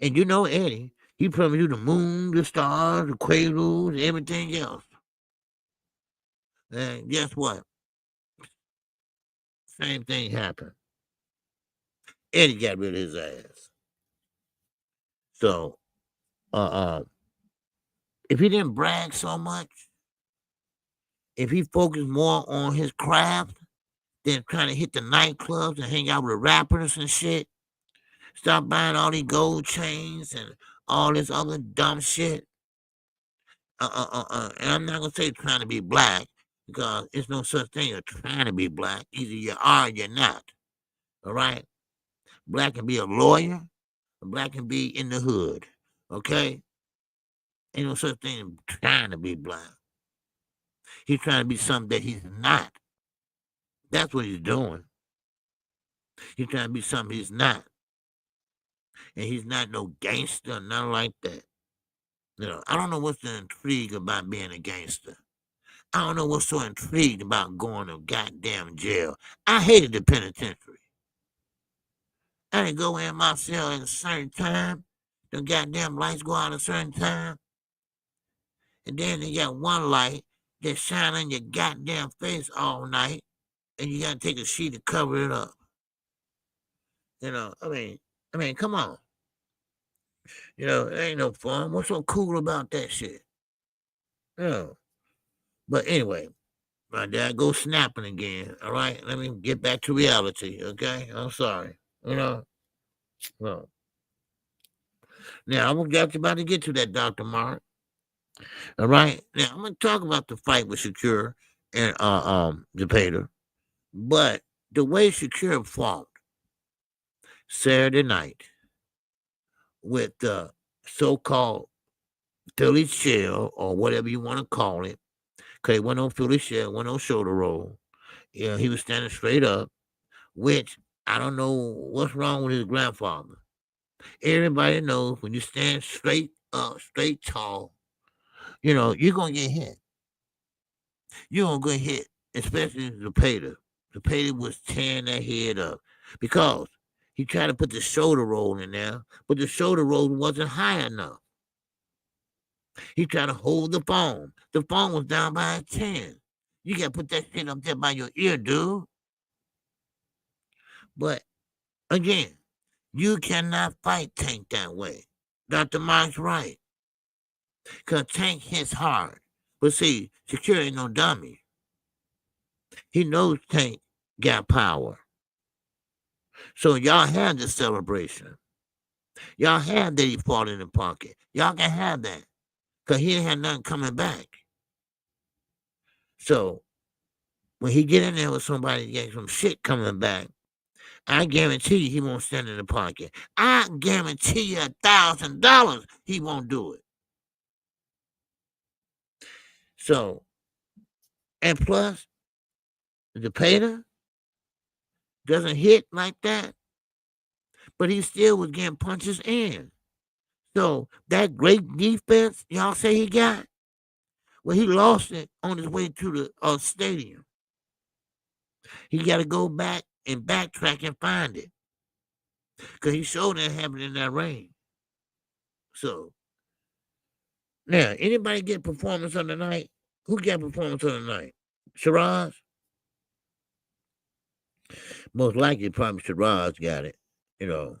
And Eddie, he promised you the moon, the stars, the quaaludes, everything else. And guess what? Same thing happened. Eddie got rid of his ass. So, if he didn't brag so much, if he focused more on his craft than trying to hit the nightclubs and hang out with rappers and shit, stop buying all these gold chains and all this other dumb shit. And I'm not gonna say trying to be black because it's no such thing as trying to be black. Either you are or you're not. All right. Black can be a lawyer. Black can be in the hood. Okay. Ain't no such thing as trying to be black. He's trying to be something that he's not. That's what he's doing. He's trying to be something he's not. And he's not no gangster, nothing like that. You know, I don't know what's the intrigue about being a gangster. I don't know what's so intrigued about going to goddamn jail. I hated the penitentiary. I didn't go in my cell at a certain time. The goddamn lights go out at a certain time. And then they got one light that shine on your goddamn face all night. And you got to take a sheet to cover it up. You know, I mean, come on. You know, it ain't no fun. What's so cool about that shit? You know. But anyway, my dad go snapping again. All right, let me get back to reality. Okay, I'm sorry. You know. Well, now I'm about to get to that, Dr. Mark. All right. Now I'm gonna talk about the fight with Shakur and Depater. But the way Shakur fought Saturday night with the so-called Philly shell or whatever you want to call it, because it wasn't no Philly shell, wasn't no shoulder roll. Yeah, he was standing straight up, which I don't know what's wrong with his grandfather. Everybody knows when you stand straight up, straight tall, you know, you're going to get hit. You're going to get hit, especially the Pater. The Pater was tearing that head up because he tried to put the shoulder roll in there, but the shoulder roll wasn't high enough. He tried to hold the phone. The phone was down by a 10. You got to put that shit up there by your ear, dude. But again, you cannot fight Tank that way. Dr. Mark's right. Because Tank hits hard. But see, Shakur ain't no dummy. He knows Tank got power. So y'all have the celebration. Y'all have that he fought in the pocket. Y'all can have that. Because he ain't had nothing coming back. So when he get in there with somebody that get some shit coming back, I guarantee you he won't stand in the pocket. I guarantee you $1,000 he won't do it. So, and plus, the Pater doesn't hit like that, but he still was getting punches in. So that great defense y'all say he got, well, he lost it on his way to the stadium. He got to go back and backtrack and find it because he showed that happened in that ring. So now, anybody get performance of the night? Who got performance of the night? Shiraz? Most likely, probably Shiraz got it. You know,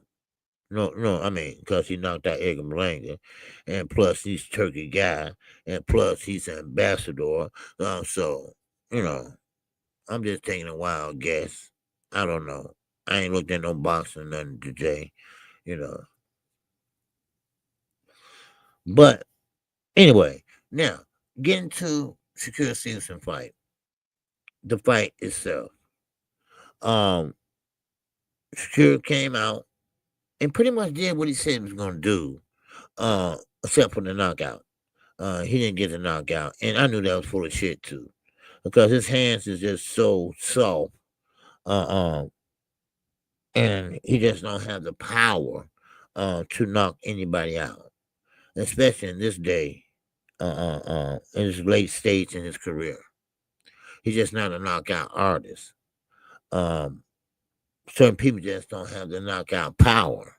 no, I mean, because he knocked out Edgar Berlanga, and plus he's a Turkey guy, and plus he's an ambassador. So, you know, I'm just taking a wild guess. I don't know. I ain't looked at no boxing or nothing today, you know. But anyway, now getting to Shakur Stevenson fight, the fight itself. Shakur came out and pretty much did what he said he was going to do, except for the knockout. He didn't get the knockout, and I knew that was full of shit too, because his hands is just so soft, and he just don't have the power to knock anybody out, especially in this day, in his late stage in his career. He's just not a knockout artist. Certain people just don't have the knockout power,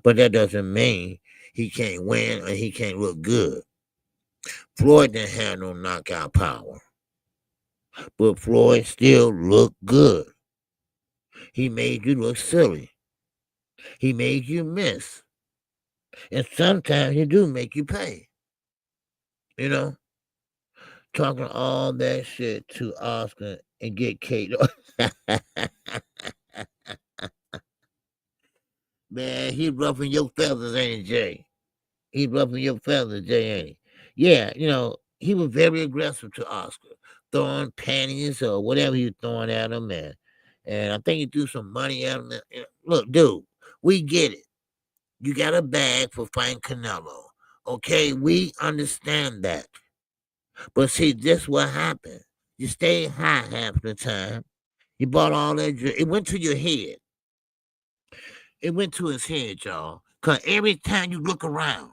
but that doesn't mean he can't win or he can't look good. Floyd didn't have no knockout power, but Floyd still looked good. He made you look silly. He made you miss. And sometimes he do make you pay. You know? Talking all that shit to Oscar and get Kate. Man, he ruffling your feathers, ain't he, Jay? He ruffling your feathers, Jay, ain't he? Yeah, he was very aggressive to Oscar, throwing panties or whatever he was throwing at him, and I think he threw some money at him. Look, dude, we get it. You got a bag for fighting Canelo. Okay, we understand that. But see, this what happened. You stayed high half the time. You bought all that. It went to your head. It went to his head, y'all. Because every time you look around,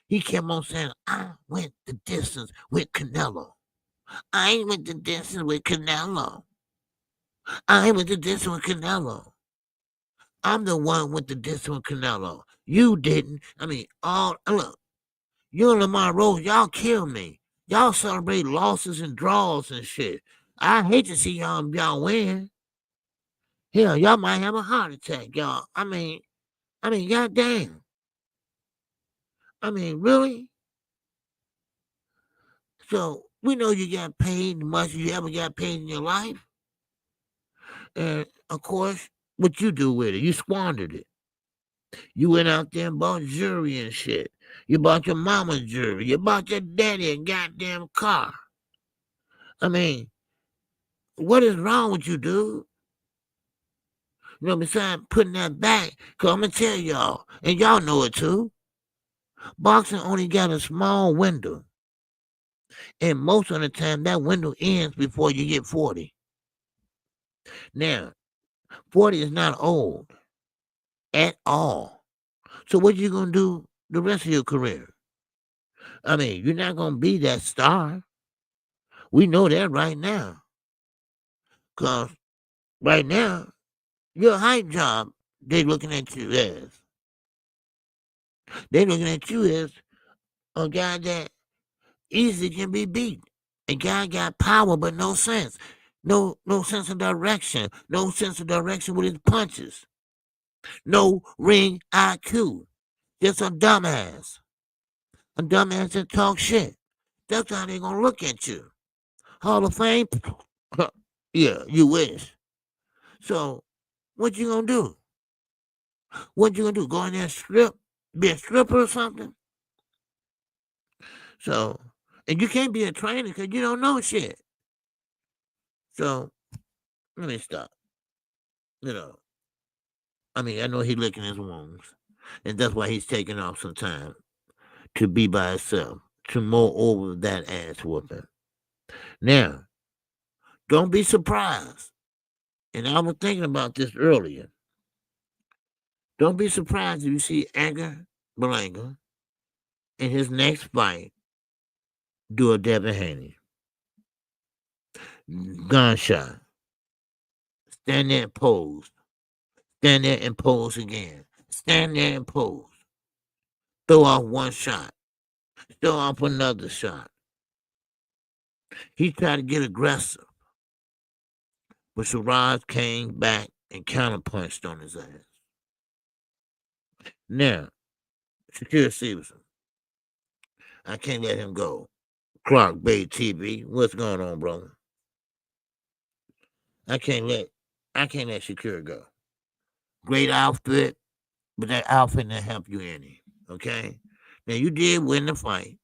he kept on saying, I went the distance with Canelo. I went the distance with Canelo. I went the distance with Canelo. I'm the one with the distance with Canelo. You didn't. I mean, look, you and Lamar Rose, y'all kill me. Y'all celebrate losses and draws and shit. I hate to see y'all win. Hell, y'all might have a heart attack, y'all. I mean, goddamn. I mean, really? So we know you got paid the much you ever got paid in your life. And of course, what you do with it, you squandered it. You went out there and bought jewelry and shit. You bought your mama's jewelry. You bought your daddy a goddamn car. I mean, what is wrong with you, dude? Besides putting that back, because I'm going to tell y'all, and y'all know it too, boxing only got a small window. And most of the time, that window ends before you get 40. Now, 40 is not old at all. So what you going to do the rest of your career? I mean, you're not going to be that star. We know that right now. Because right now, your hype job, they're looking at you as. They're looking at you as a guy that easily can be beat. A guy got power but no sense. No sense of direction. No sense of direction with his punches. No ring IQ. Just a dumbass. A dumbass that talk shit. That's how they gonna look at you. Hall of Fame? Yeah, you wish. So, what you gonna do? What you gonna do? Go in there and strip? Be a stripper or something? So, and you can't be a trainer because you don't know shit. So, let me stop. I mean, I know he's licking his wounds, and that's why he's taking off some time to be by himself, to mow over that ass whooping. Now, don't be surprised, and I was thinking about this earlier. Don't be surprised if you see Edgar Berlanga in his next fight do a Devin Haney. Gunshot. Stand there and pose. Stand there and pose again. Stand there and pose. Throw off one shot. Throw off another shot. He tried to get aggressive. But Shiraz came back and counterpunched on his ass. Now, Shakur Stevenson. I can't let him go. Clark Bay TV. What's going on, brother? I can't let Shakur go. Great outfit, but that outfit didn't help you any. Okay? Now you did win the fight,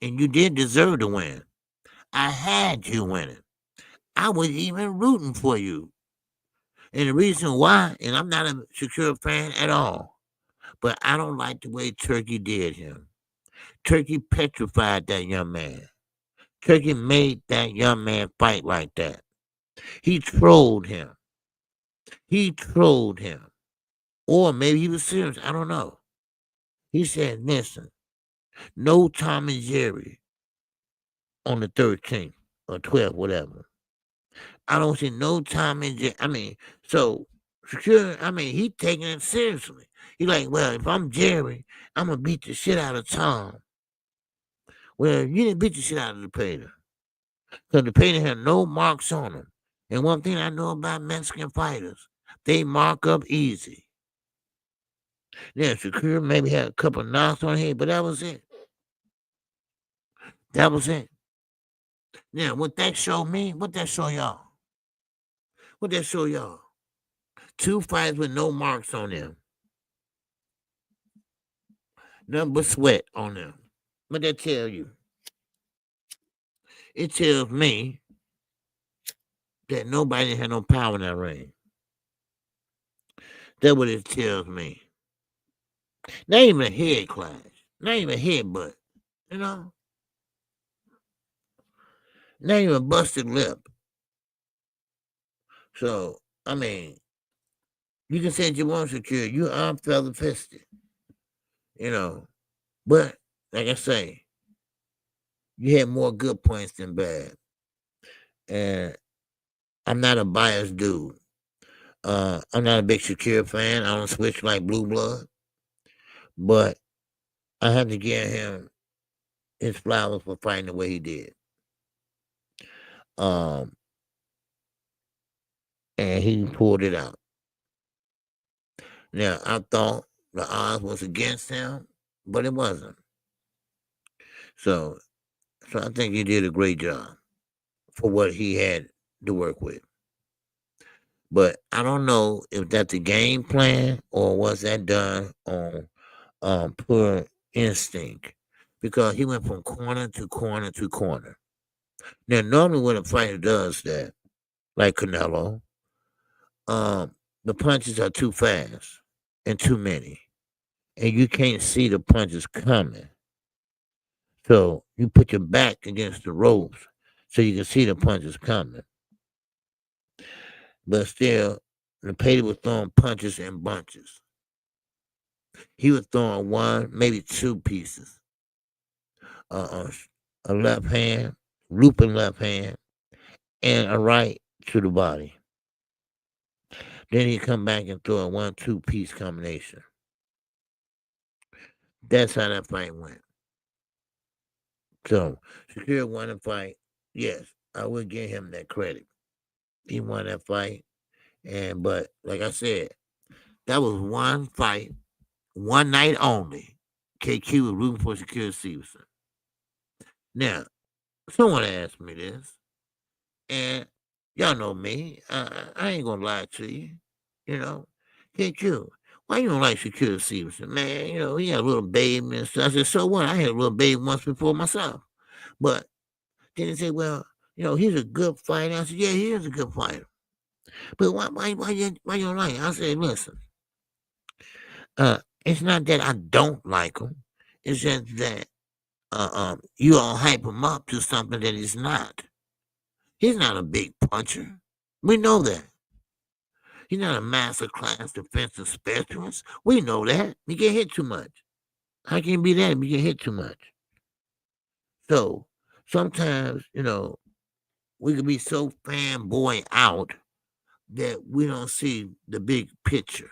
and you did deserve to win. I had you winning. I was even rooting for you. And the reason why, and I'm not a Shakur fan at all, but I don't like the way Turkey did him. Turkey petrified that young man. Turkey made that young man fight like that. He trolled him. Or maybe he was serious. I don't know. He said, listen, no Tom and Jerry on the 13th or 12th, whatever. I don't see no Tom and Jerry. I mean, so Shakur, he taking it seriously. He like, well, if I'm Jerry, I'm going to beat the shit out of Tom. Well, you didn't beat the shit out of the Pater. Because the Pater had no marks on him. And one thing I know about Mexican fighters, they mark up easy. Yeah, Shakur maybe had a couple knocks on him, but that was it. That was it. Yeah, what that show me? What that show y'all? What that show y'all? 2 fights with no marks on them. Nothing but sweat on them. What that tell you? It tells me that nobody had no power in that ring. That's what it tells me. Not even a head clash. Not even a headbutt. You know? Not even a busted lip. So, I mean, you can say you want security. You are feather fisted. You know. But, like I say, you had more good points than bad. And I'm not a biased dude. I'm not a big Shakur fan. I don't switch like blue blood. But I had to give him his flowers for fighting the way he did. And he pulled it out. Now, I thought the odds was against him, but it wasn't. So I think he did a great job for what he had to work with. But I don't know if that's a game plan or was that done on pure instinct, because he went from corner to corner to corner. Now, normally when a fighter does that, like Canelo, the punches are too fast and too many, and you can't see the punches coming. So you put your back against the ropes so you can see the punches coming. But still, the Patey was throwing punches in bunches. He was throwing one, maybe 2 pieces. A left hand, looping left hand, and a right to the body. Then he'd come back and throw a 1-2 piece combination. That's how that fight went. So Shakur won the fight. Yes, I would give him that credit. He won that fight. But like I said, that was one fight, one night only. KQ was rooting for Shakur Stevenson. Now, someone asked me this, and y'all know me. I ain't gonna lie to you. You know, KQ, why you don't like Shakur Stevenson, man? You know, he had a little baby and stuff. I said, so what? I had a little baby once before myself. But then they say, well, you know, he's a good fighter. I said, yeah, he is a good fighter. But why you don't like him? I said, listen, it's not that I don't like him. It's just that you all hype him up to something that he's not. He's not a big puncher. We know that. He's not a master class defensive specialist. We know that. He get hit too much. How can he be that if he get hit too much? So sometimes, you know, we can be so fanboy out that we don't see the big picture,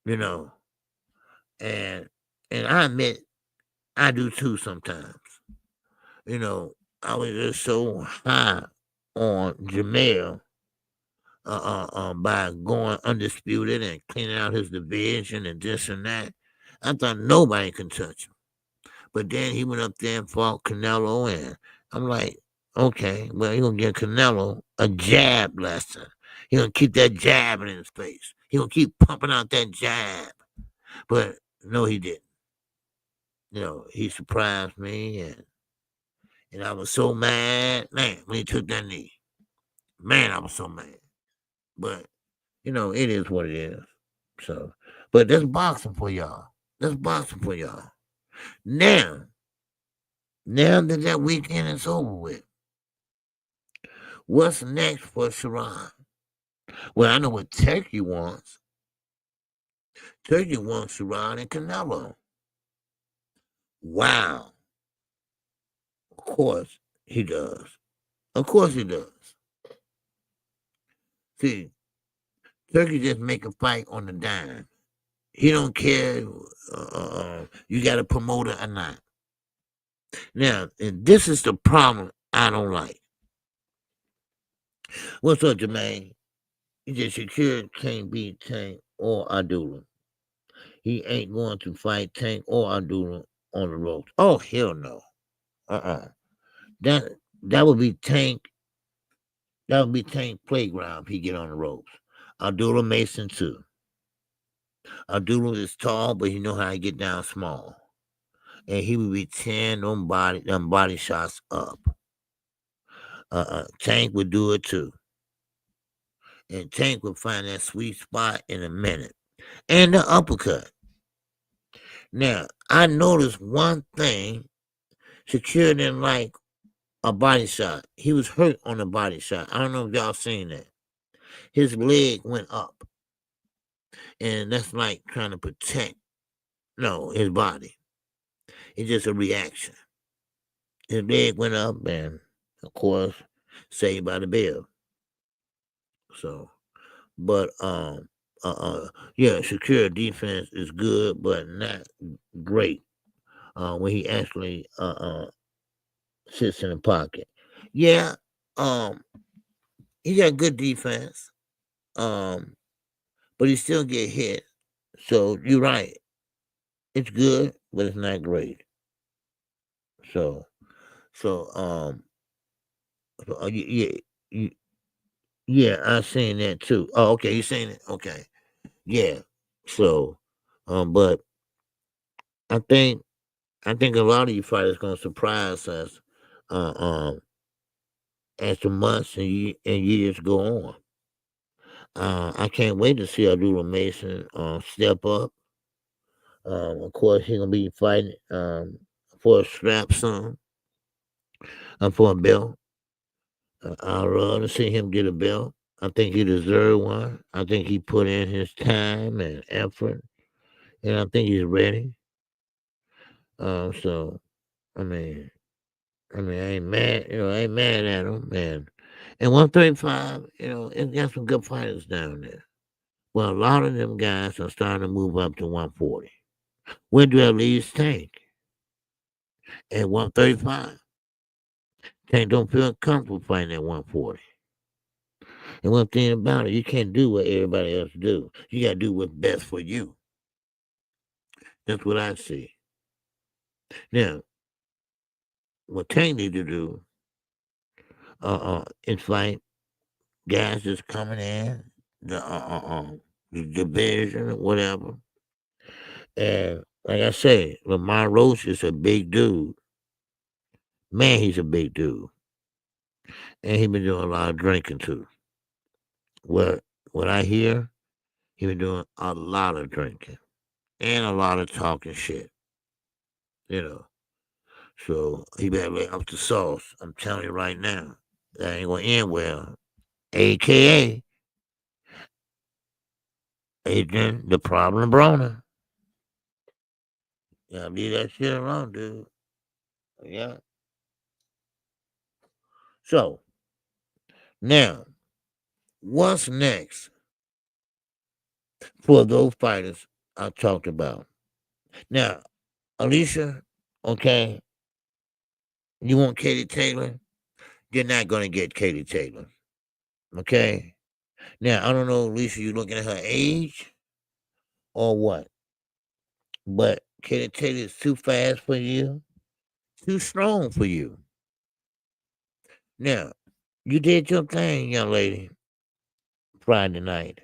you know. And I admit I do too sometimes. You know, I was just so high on Jamel by going undisputed and cleaning out his division and this and that. I thought nobody can touch him. But then he went up there and fought Canelo, and I'm like, okay, well, he's going to give Canelo a jab lesson. He's going to keep that jab in his face. He's going to keep pumping out that jab. But no, he didn't. You know, he surprised me, and I was so mad, man, when he took that knee. Man, I was so mad. But, you know, it is what it is. So, but that's boxing for y'all. That's boxing for y'all. Now that weekend is over with, what's next for Sharon? Well, I know what Turkey wants. Turkey wants Sharon and Canelo. Wow. Of course he does. Of course he does. See, Turkey just make a fight on the dime. He don't care you got a promoter or not. Now, and this is the problem I don't like. What's up, Jermaine? He just Shakur can't beat Tank or Abdullah. he ain't going to fight Tank or Abdullah on the ropes. Oh, hell no. That would be Tank. That would be Tank playground if he get on the ropes. Abdullah Mason too. Abdullah is tall, but he know how to get down small. And he would be tearing them body shots up. Tank would do it too. And Tank would find that sweet spot in a minute. And the uppercut. Now, I noticed one thing. Shakur didn't like a body shot. He was hurt on a body shot. I don't know if y'all seen that. His leg went up. And that's like trying to protect, his body. It's just a reaction. His leg went up and, of course, saved by the bell. So, but, yeah, Shakur defense is good, but not great when he actually sits in the pocket. Yeah, he got good defense, but he still get hit. So you're right. It's good, but it's not great. Yeah, I seen that too. Oh, okay, you seen it? Okay, yeah. So, but I think a lot of you fighters gonna surprise us, as the months and years go on. I can't wait to see Abdullah Mason step up. Of course, he's gonna be fighting for a strap soon, for a belt. I'd rather see him get a belt. I think he deserves one. I think he put in his time and effort, and I think he's ready. So, I mean, I ain't mad. I ain't mad at him, man. And 135, it got some good fighters down there. Well, a lot of them guys are starting to move up to 140. Where do that leave Tank? At 135. Tank don't feel comfortable fighting at 140. And one thing about it, you can't do what everybody else do. You got to do what's best for you. That's what I see. Now, what Tank need to do is fight guys that's coming in, the division or whatever. And like I say, Lamar Roach is a big dude. Man, he's a big dude. And he been doing a lot of drinking too. What I hear, he been doing a lot of drinking and a lot of talking shit. So he better lay off the sauce. I'm telling you right now, that ain't gonna end well. AKA Adrian the Problem Broner. Yeah, leave that shit alone, dude. Yeah. So now, what's next for those fighters I talked about? Now, Alicia, okay, you want Katie Taylor? You're not going to get Katie Taylor, okay? Now, I don't know, Alicia, you looking at her age or what? But Katie Taylor is too fast for you, too strong for you. Now, you did your thing, young lady, Friday night.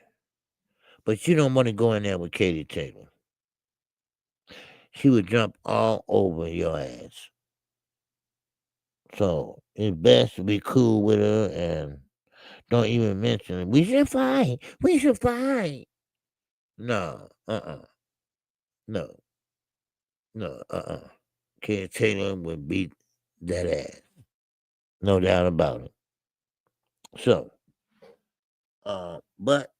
But you don't want to go in there with Katie Taylor. She would jump all over your ass. So it's best to be cool with her and don't even mention it. We should fight. We should fight. No, no, Katie Taylor would beat that ass. No doubt about it. So, but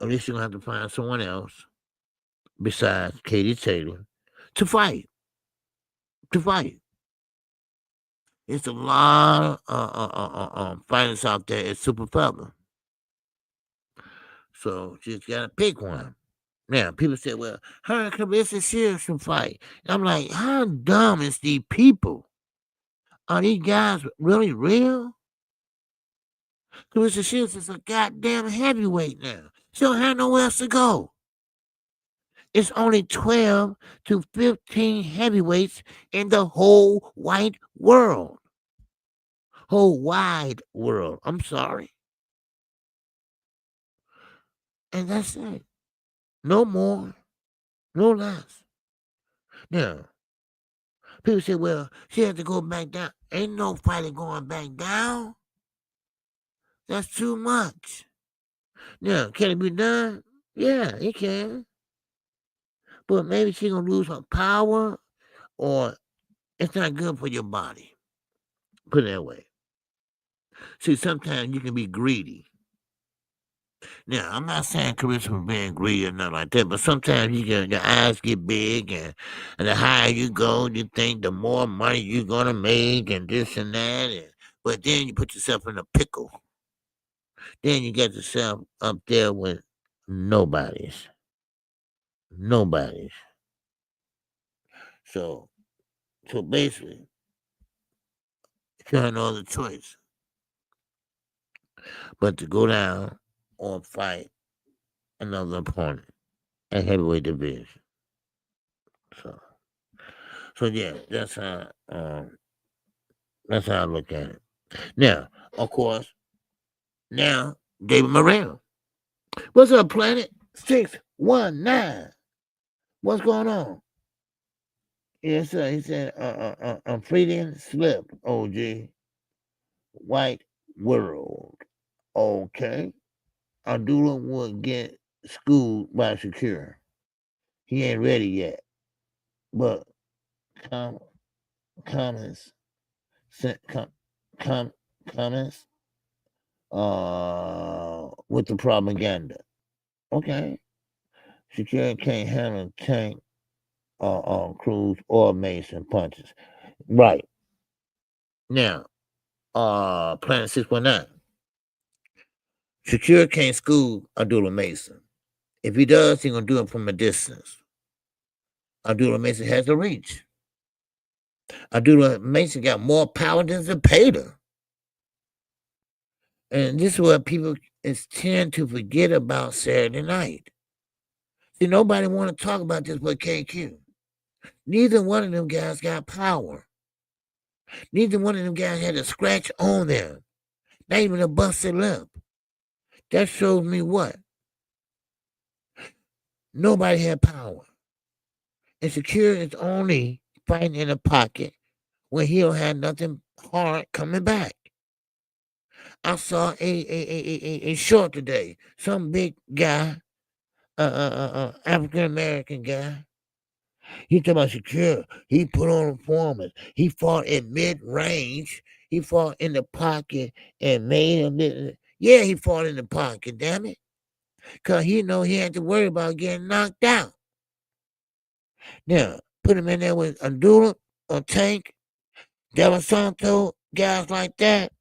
at least you're going to have to find someone else besides Katie Taylor to fight. It's a lot of fighters out there at Super Feather. So just got to pick one. Now, people say, well, her and Clarissa Shields should fight. I'm like, how dumb is these people? Are these guys really real? Clarissa Shields is a goddamn heavyweight now. She don't have nowhere else to go. It's only 12 to 15 heavyweights in the whole wide world. Whole wide world. I'm sorry. And that's it. No more, no less. Now, people say, well, she had to go back down. Ain't no fighter going back down. That's too much. Now, can it be done? Yeah, it can. But maybe she's going to lose her power, or it's not good for your body. Put it that way. See, sometimes you can be greedy. Now, I'm not saying Carissa was being greedy or nothing like that, but sometimes your eyes get big, and the higher you go, you think the more money you're going to make and this and that. But then you put yourself in a pickle. Then you get yourself up there with nobody's. Nobody's. So basically, you have no other choice but to go down or fight another opponent at heavyweight division. So yeah, that's how I look at it. Now, of course, David Morrell. What's up, Planet 619? What's going on? Yes, sir. He said, I'm Freudian slip, OG. White world. Okay. Abdullah will get schooled by Shakur. He ain't ready yet. But comments with the propaganda. Okay. Shakur can't handle Tank Cruz or Mason punches. Right. Now, Planet 619. Shakur can't school Abdullah Mason. If he does, he's going to do it from a distance. Abdullah Mason has the reach. Abdullah Mason got more power than Zepeda. And this is what people tend to forget about Saturday night. See, nobody want to talk about this but KQ. Neither one of them guys got power. Neither one of them guys had a scratch on them. Not even a busted lip. That shows me what? Nobody had power. And Shakur is only fighting in a pocket when he don't have nothing hard coming back. I saw a short today. Some big guy, African American guy. He talking about Shakur. He put on a performance. He fought in mid range. He fought in the pocket and made him. Yeah, he fought in the pocket. Damn it, cause he know he had to worry about getting knocked out. Now put him in there with Abdullah or Tank, Del Santo, guys like that.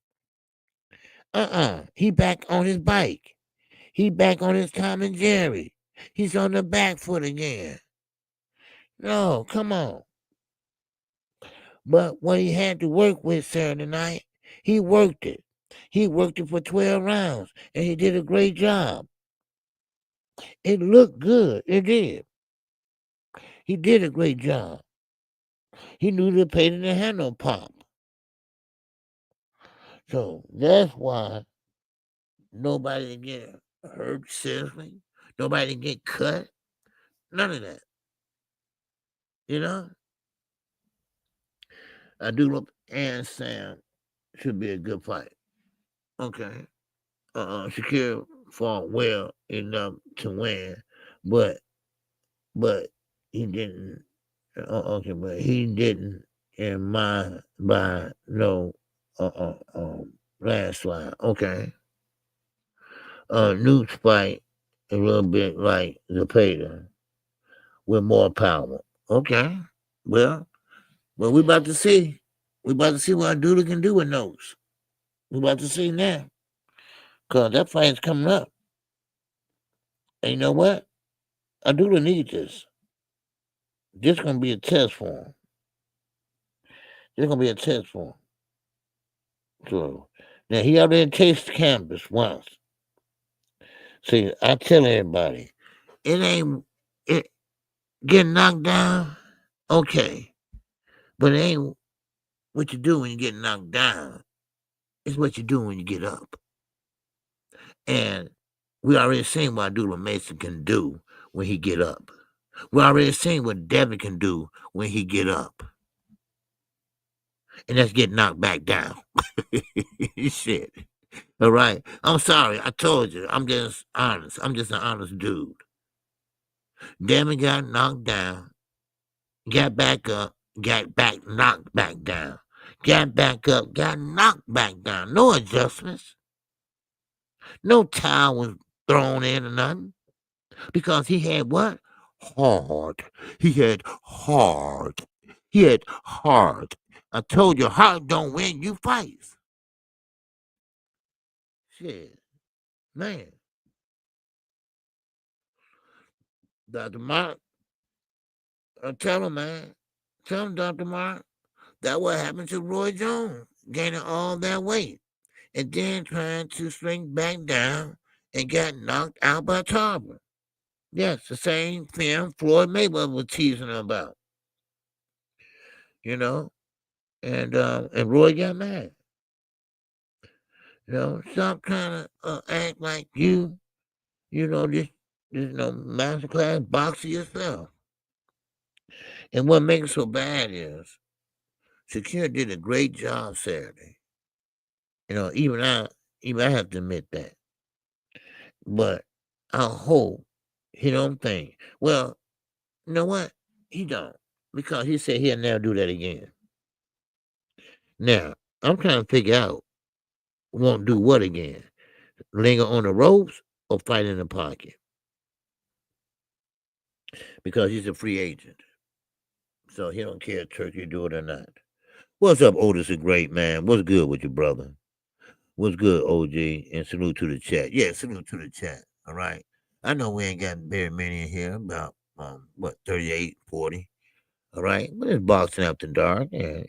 He back on his bike. He back on his Tom and Jerry. He's on the back foot again. No, come on. But what he had to work with Saturday night, he worked it. He worked it for 12 rounds, and he did a great job. It looked good. It did. He did a great job. He knew the pain didn't have no pop. So that's why nobody didn't get hurt seriously. Nobody didn't get cut. None of that. You know? Abdullah and Sam should be a good fight. Okay. Shakur fought well enough to win, but he didn't. Okay, but he didn't in my by no landslide. Okay. Newt's fight a little bit like Zepeda with more power. Okay. Well, we about to see. We about to see what Abdullah can do with those. We about to see now. Because that fight's coming up. And you know what? Abdullah needs this. This going to be a test for him. This going to be a test for him. So, now he already tasted canvas once. See, I tell everybody, it ain't Getting knocked down, okay. But it ain't what you do when you get knocked down. It's what you do when you get up. And we already seen what Doodle Mason can do when he get up. We already seen what Devin can do when he get up. And that's get knocked back down. Shit. All right. I'm sorry. I told you. I'm just honest. I'm just an honest dude. Devin got knocked down. Got back up. Got back knocked back down. Got back up. Got knocked back down. No adjustments. No towel was thrown in or nothing. Because he had what? Hard. He had hard. He had hard. I told you, hard don't win you fights. Shit. Man. Dr. Mark, tell him, man. Tell him, Dr. Mark, that what happened to Roy Jones, gaining all that weight, and then trying to shrink back down and got knocked out by Tarver. Yes, the same film Floyd Mayweather was teasing about. You know? And Roy got mad. You know, stop trying to act like you know, this masterclass boxer yourself. And what makes it so bad is Shakur did a great job Saturday. You know, even I have to admit that. But I hope he don't think, well, you know what? He don't. Because he said he'll never do that again. Now, I'm trying to figure out won't do what again? Linger on the ropes or fight in the pocket? Because he's a free agent. So he don't care if Turkey do it or not. What's up, Otis the Great, man? What's good with you, brother? What's good, OG? And salute to the chat. Yeah, salute to the chat. All right. I know we ain't got very many in here, about 38, 40. All right. But it's boxing after dark. Yeah,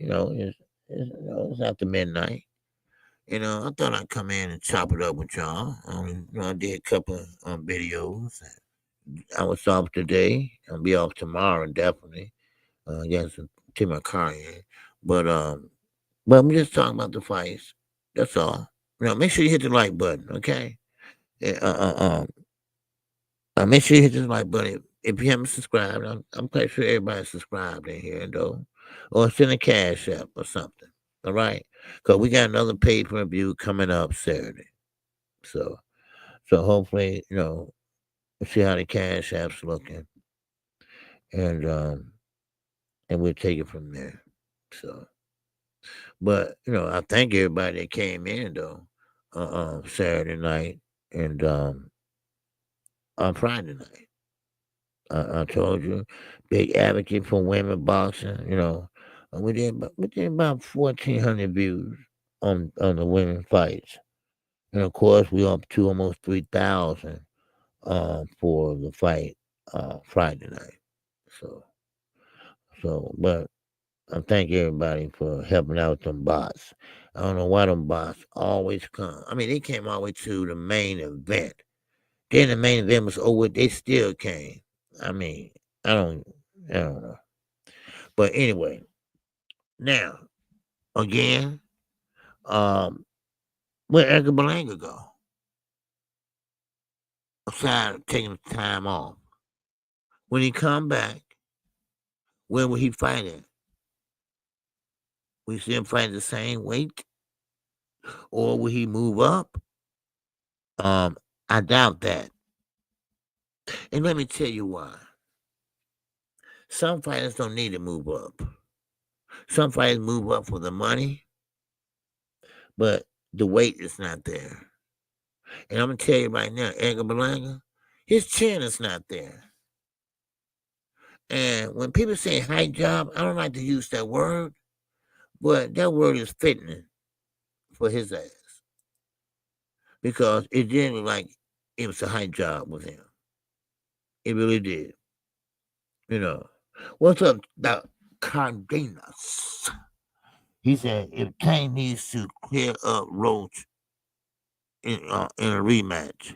it's after midnight. You know, I thought I'd come in and chop it up with y'all. I did a couple of videos. I was off today. I'll be off tomorrow, definitely. Got to take my car in. But I'm just talking about the fights. That's all. You know, make sure you hit the like button, okay? Make sure you hit the like button. If you haven't subscribed, I'm quite sure everybody's subscribed in here, though. Or send a cash app or something. All right? Because we got another pay-per-view coming up Saturday. So hopefully, we'll see how the cash app's looking. And we'll take it from there. So, but, I thank everybody that came in, though, Saturday night and on Friday night. I told you, big advocate for women boxing. We did about 1,400 views on the women fights, and of course we up to almost 3,000 for the fight Friday night. But I thank everybody for helping out them bots. I don't know why them bots always come. I mean, they came all the way to the main event. Then the main event was over. They still came. I mean, I don't know. But anyway, now again, where Edgar Berlanga go? Aside taking time off. When he come back, where will he fight at? We see him fight the same weight, or will he move up? I doubt that. And let me tell you why. Some fighters don't need to move up. Some fighters move up for the money, but the weight is not there. And I'm going to tell you right now, Edgar Berlanga, his chin is not there. And when people say height job, I don't like to use that word, but that word is fitting for his ass. Because it didn't look like it was a height job with him. It really did. What's up, Doc Cardenas? He said, if Kane needs to clear up Roach in a rematch,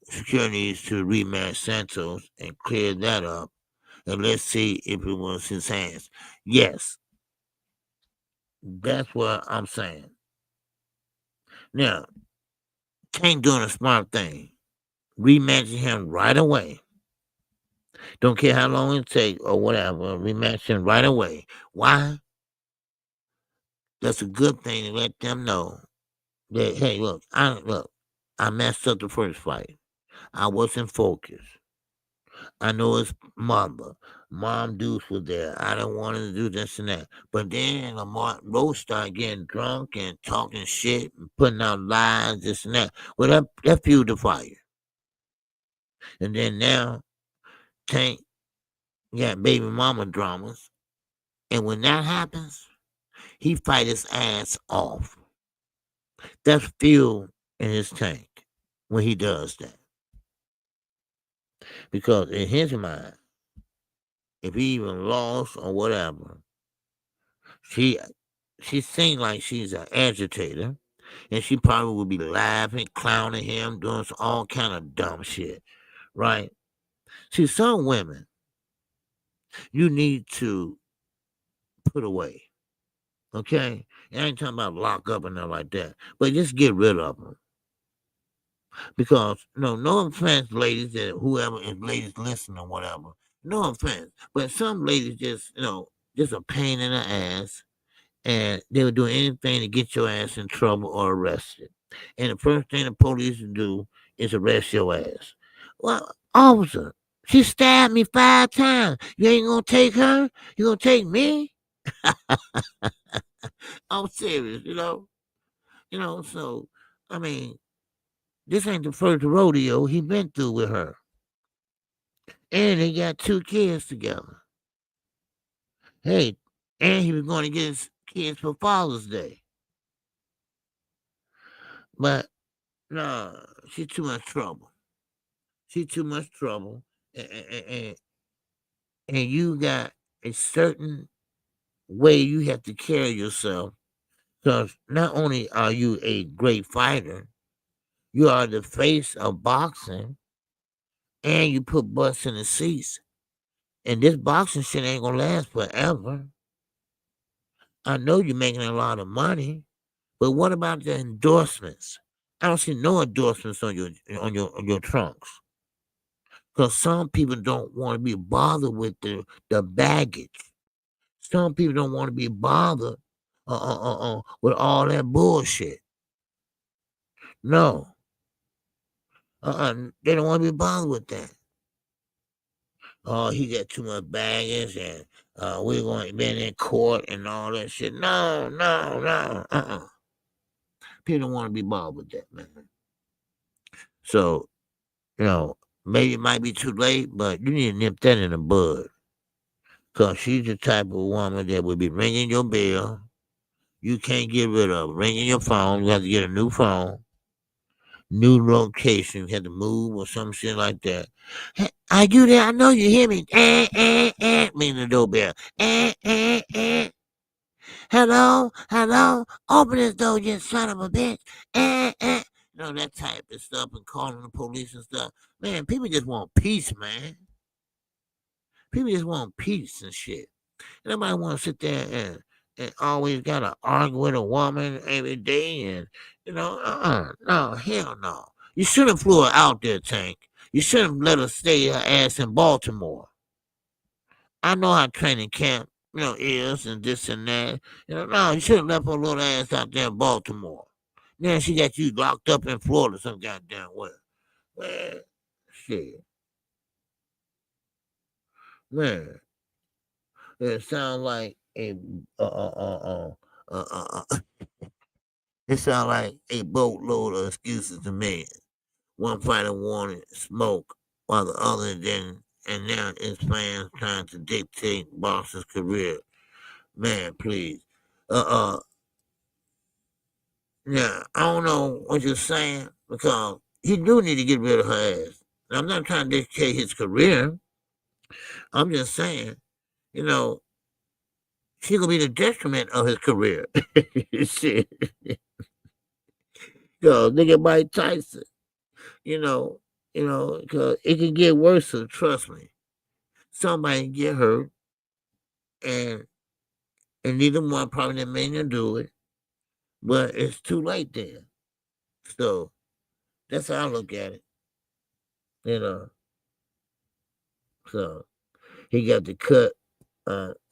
Security needs to rematch Santos and clear that up, and let's see if it was his hands. Yes, that's what I'm saying. Now, Tank doing a smart thing, rematching him right away. Don't care how long it takes or whatever, rematch him right away. Why? That's a good thing to let them know that, hey, look, I messed up the first fight. I wasn't focused. I know his mother. Mom Deuce was there. I didn't want to do this and that. But then Lamar Rose started getting drunk and talking shit and putting out lies, this and that. Well, that fueled the fire. And then now, Tank got baby mama dramas. And when that happens, he fight his ass off. That's fuel in his tank when he does that. Because in his mind, if he even lost or whatever, she seems like she's an agitator, and she probably would be laughing, clowning him, doing all kind of dumb shit, right? See, some women you need to put away, okay? And I ain't talking about lock up and nothing like that, but just get rid of them. Because, no offense, ladies, that whoever is ladies listening or whatever, no offense, but some ladies just, just a pain in the ass, and they would do anything to get your ass in trouble or arrested. And the first thing the police do is arrest your ass. Well, officer, she stabbed me 5 times. You ain't gonna take her? You gonna take me? I'm serious, so, I mean, this ain't the first rodeo he been through with her. And they got 2 kids together. Hey, and he was going to get his kids for Father's Day. But, no, she's too much trouble. She's too much trouble. And you got a certain way you have to carry yourself. Because not only are you a great fighter, you are the face of boxing, and you put butts in the seats. And this boxing shit ain't gonna last forever. I know you're making a lot of money, but what about the endorsements? I don't see no endorsements on your trunks. Because some people don't want to be bothered with the baggage. Some people don't want to be bothered with all that bullshit. No. They don't want to be bothered with that. Oh, he got too much baggage, and we're going to be in court and all that shit. No. People don't want to be bothered with that, man. So, maybe it might be too late, but you need to nip that in the bud. Because she's the type of woman that will be ringing your bell. You can't get rid of ringing your phone. You have to get a new phone. New location. You have to move or some shit like that. Hey, are you there? I know you hear me. Ring the doorbell. Hello? Open this door, you son of a bitch. That type of stuff, and calling the police and stuff. Man, people just want peace, man. People just want peace and shit. Nobody want to sit there and always got to argue with a woman every day. And, no, hell no. You should have flew her out there, Tank. You should have let her stay her ass in Baltimore. I know how training camp, is and this and that. No, you should have left her little ass out there in Baltimore. Then she got you locked up in Florida some goddamn way. Man, shit. Man, it sounds like a it sounds like a boatload of excuses to me. One fighter wanted smoke, while the other didn't, and now it's fans trying to dictate Boxer's career. Man, please. Yeah, I don't know what you're saying, because he do need to get rid of her ass. I'm not trying to dictate his career. I'm just saying, she gonna be the detriment of his career. Shit. Yo, nigga Mike Tyson. You know, because it can get worse. So trust me, somebody can get hurt, and neither one probably didn't mean to do it, but it's too late then. So that's how I look at it. You know, so he got to cut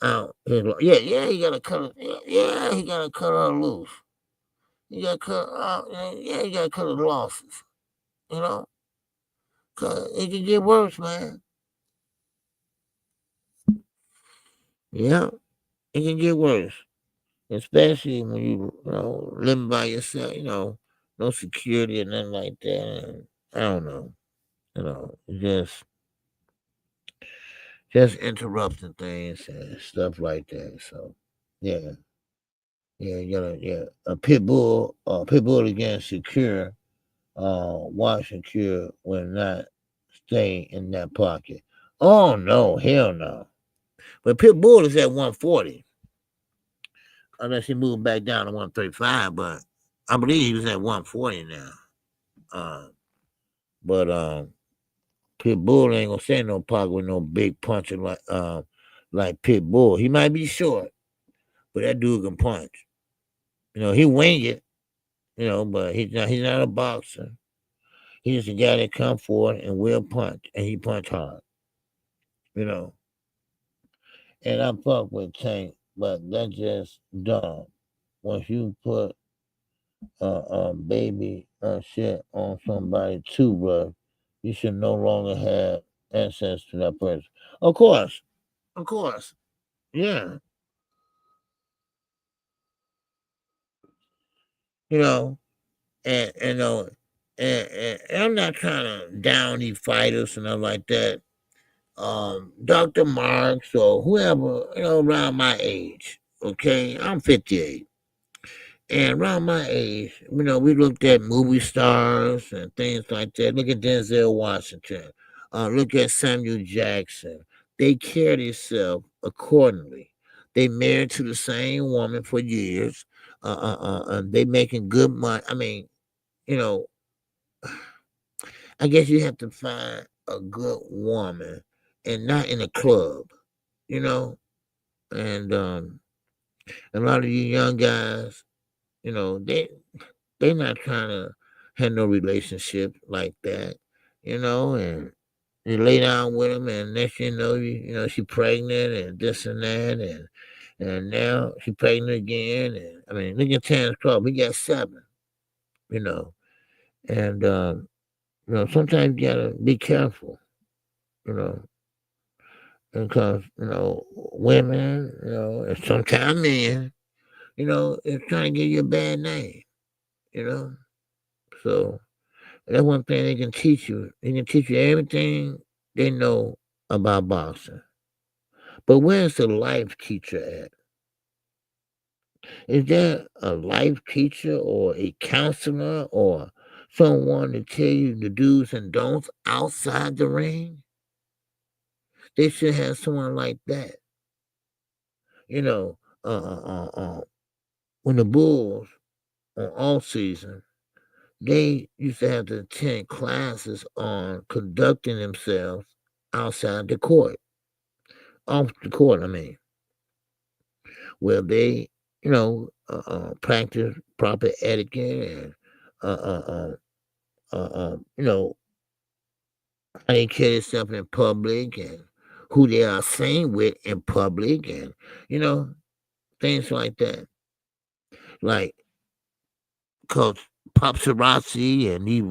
out his. Yeah, he got to cut. Yeah, he got to cut her loose. You got to cut out. Yeah, you got to cut his losses. You know, cause it can get worse, man. Yeah, it can get worse, especially when you know living by yourself. You know, no security or nothing like that. And I don't know. You know, just interrupting things and stuff like that. So, yeah, you gotta, a pit bull against secure, watch secure when not staying in that pocket. Oh no, hell no. But pit bull is at 140, unless he moved back down to 135. But I believe he was at 140 now. But Pit Bull ain't gonna stay in no pocket with no big puncher like Pit Bull. He might be short, but that dude can punch. You know, he wing it, you know, but he's not a boxer. He's just a guy that come forward and will punch, and he punch hard, you know. And I fuck with Tank, but that's just dumb. Once you put baby shit on somebody too, bro, you should no longer have access to that person. Of course, yeah. You know, and and I'm not trying to down these fighters and stuff like that. Dr. Marks or whoever, around my age. Okay, I'm 58. And around my age, we looked at movie stars and things like that. Look at Denzel Washington. Look at Samuel Jackson. They carry themselves accordingly. They married to the same woman for years. They making good money. I mean, you know, I guess you have to find a good woman and not in a club, you know. And a lot of you young guys, they not trying to have no relationship like that, and you lay down with them, and next thing you know, she pregnant and this and that, and now she pregnant again, and I mean, look at Terrence Crawford, he got 7, you know, and sometimes you gotta be careful, you know, because women, and sometimes men, is trying to give you a bad name, you know, so. That's one thing they can teach you. They can teach you everything they know about boxing. But where's the life teacher at? Is there a life teacher or a counselor or someone to tell you the do's and don'ts outside the ring? They should have someone like that. You know, when the Bulls on all season, they used to have to attend classes on conducting themselves outside the court. Off the court, I mean, where they, practice proper etiquette and, you know, how they carry themselves in public and who they are seen with in public and, you know, things like that. Like Coach Paparazzi and these,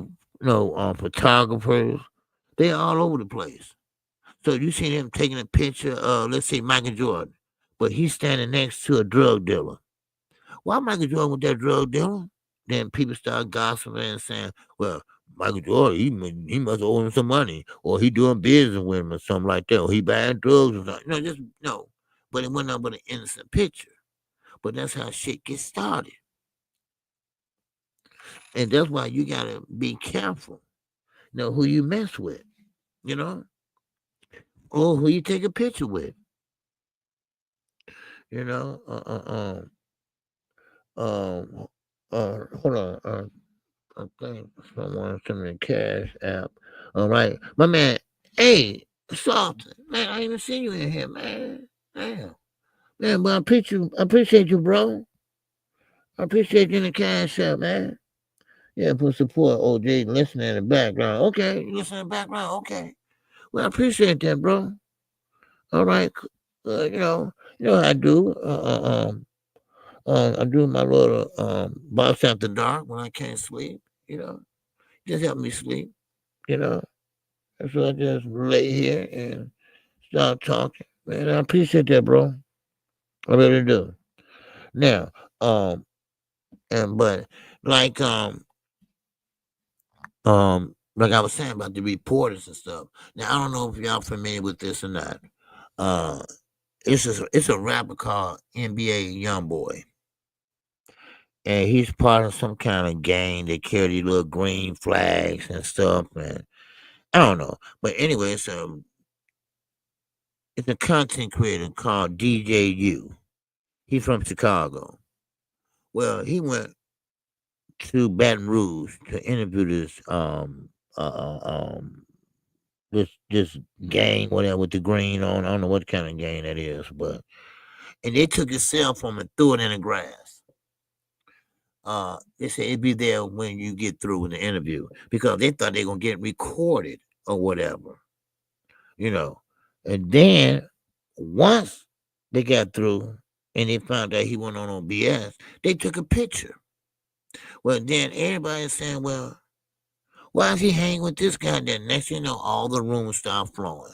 photographers, they're all over the place. So you see him taking a picture of, let's say, Michael Jordan, but he's standing next to a drug dealer. Why Michael Jordan with that drug dealer? Then people start gossiping and saying, well, Michael Jordan, he must owe him some money, or he doing business with him or something like that, or he buying drugs or something. Just no. But it went up with an innocent picture. But that's how shit gets started. And that's why you gotta be careful. Who you mess with, you know, or who you take a picture with, you know. Hold on. I think someone sent me a cash app. All right. My man, hey, Salt, man, I ain't even seen you in here, man. Damn. Man, but I appreciate you, bro. I appreciate you in the cash app, man. Yeah, for support, OJ, listening in the background. Okay, you listen in the background, okay. Well, I appreciate that, bro. All right. You know how I do. I do my little box after dark when I can't sleep, you know. Just help me sleep, you know. So I just lay here and start talking. Man, I appreciate that, bro. I really do. Now, but like like I was saying about the reporters and stuff. Now I don't know if y'all familiar with this or not. Uh it's a rapper called NBA Youngboy. And he's part of some kind of gang that carry these little green flags and stuff, and I don't know. But anyway, it's a content creator called DJU. He's from Chicago. Well, he went to Baton Rouge to interview this gang, whatever, with the green on. I don't know what kind of gang that is, but and they took his cell phone and threw it in the grass. They said it'd be there when you get through with the interview because they thought they were gonna get recorded or whatever, you know. And then once they got through and they found out he went on BS, they took a picture. Well, then everybody's saying, well, why is he hanging with this guy? Then next thing you know, all the rumors start flowing.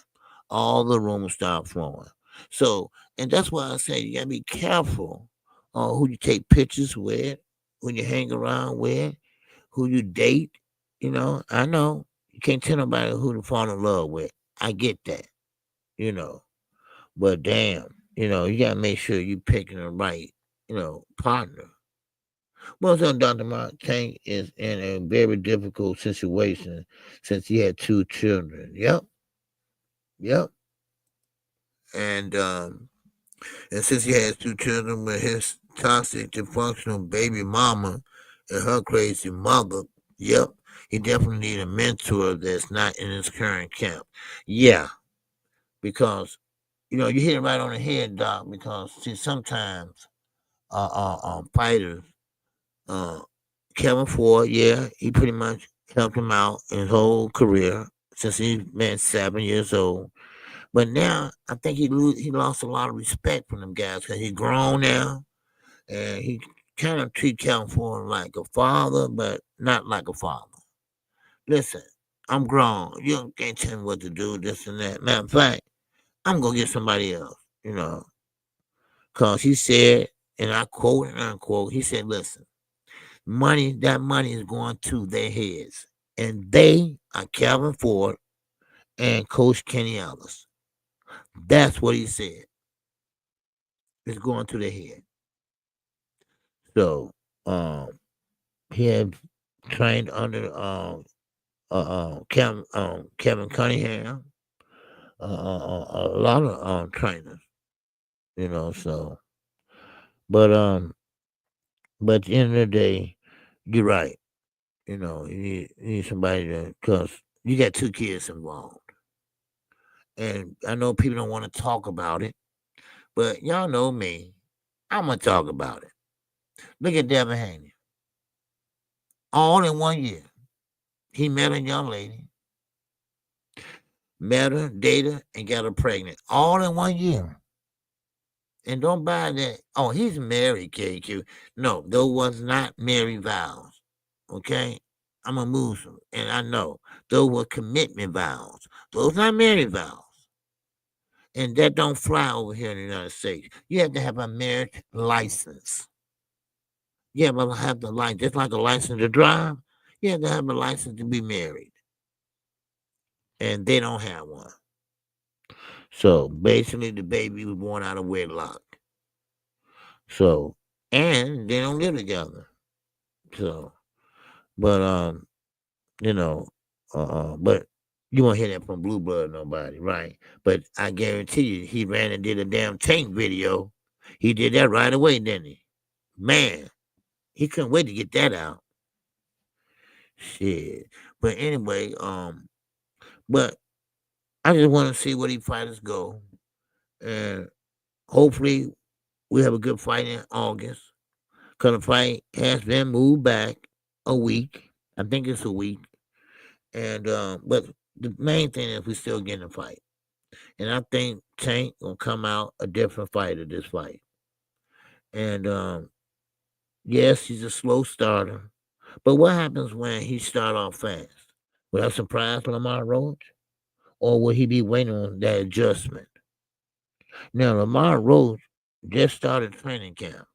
All the rumors start flowing. So, and that's why I say you gotta be careful on who you take pictures with, who you hang around with, who you date. You know, I know you can't tell nobody who to fall in love with. I get that, you know. But damn, you know, you gotta make sure you picking the right, partner. Well, so Dr. Martin is in a very difficult situation since he had two children. Yep. And since he has two children with his toxic, dysfunctional baby mama and her crazy mother, yep, he definitely need a mentor that's not in his current camp. Yeah, because you hit it right on the head, Doc. Because see, sometimes fighters, uh, Kevin Ford, yeah, he pretty much helped him out in his whole career since he's been 7 years old. But now I think he lost a lot of respect from them guys because he's grown now, and he kind of treat Kevin Ford like a father, but not like a father. Listen, I'm grown. You can't tell me what to do, this and that. Matter of fact, I'm gonna get somebody else, because he said, and I quote and unquote, he said, listen, that money is going to their heads. And they are Calvin Ford and Coach Kenny Ellis. That's what he said. It's going to their head. So he had trained under Kevin Cunningham, a lot of trainers, so but at the end of the day, you're right. You need somebody to, because you got two kids involved. And I know people don't want to talk about it, but y'all know me. I'm going to talk about it. Look at Devin Haney. All in 1 year. He met a young lady, met her, dated her, and got her pregnant. All in 1 year. And don't buy that. Oh, he's married, KQ. No, those was not married vows. Okay? I'm a Muslim, and I know those were commitment vows. Those not married vows. And that don't fly over here in the United States. You have to have a marriage license. You have to have the license, just like a license to drive. You have to have a license to be married. And they don't have one. So basically the baby was born out of wedlock. So, and they don't live together. So, but but you won't hear that from Blue Blood, nobody, right? But I guarantee you, he ran and did a damn Tank video. He did that right away, didn't he? Man, he couldn't wait to get that out. Shit. But anyway, but I just want to see where these fighters go. And hopefully we have a good fight in August. Because the fight has been moved back a week. I think it's a week. And but the main thing is we still getting a fight. And I think Tank will come out a different fighter this fight. And yes, he's a slow starter. But what happens when he start off fast? Will that surprise Lamar Roach? Or will he be waiting on that adjustment? Now, Lamar Roach just started training camp.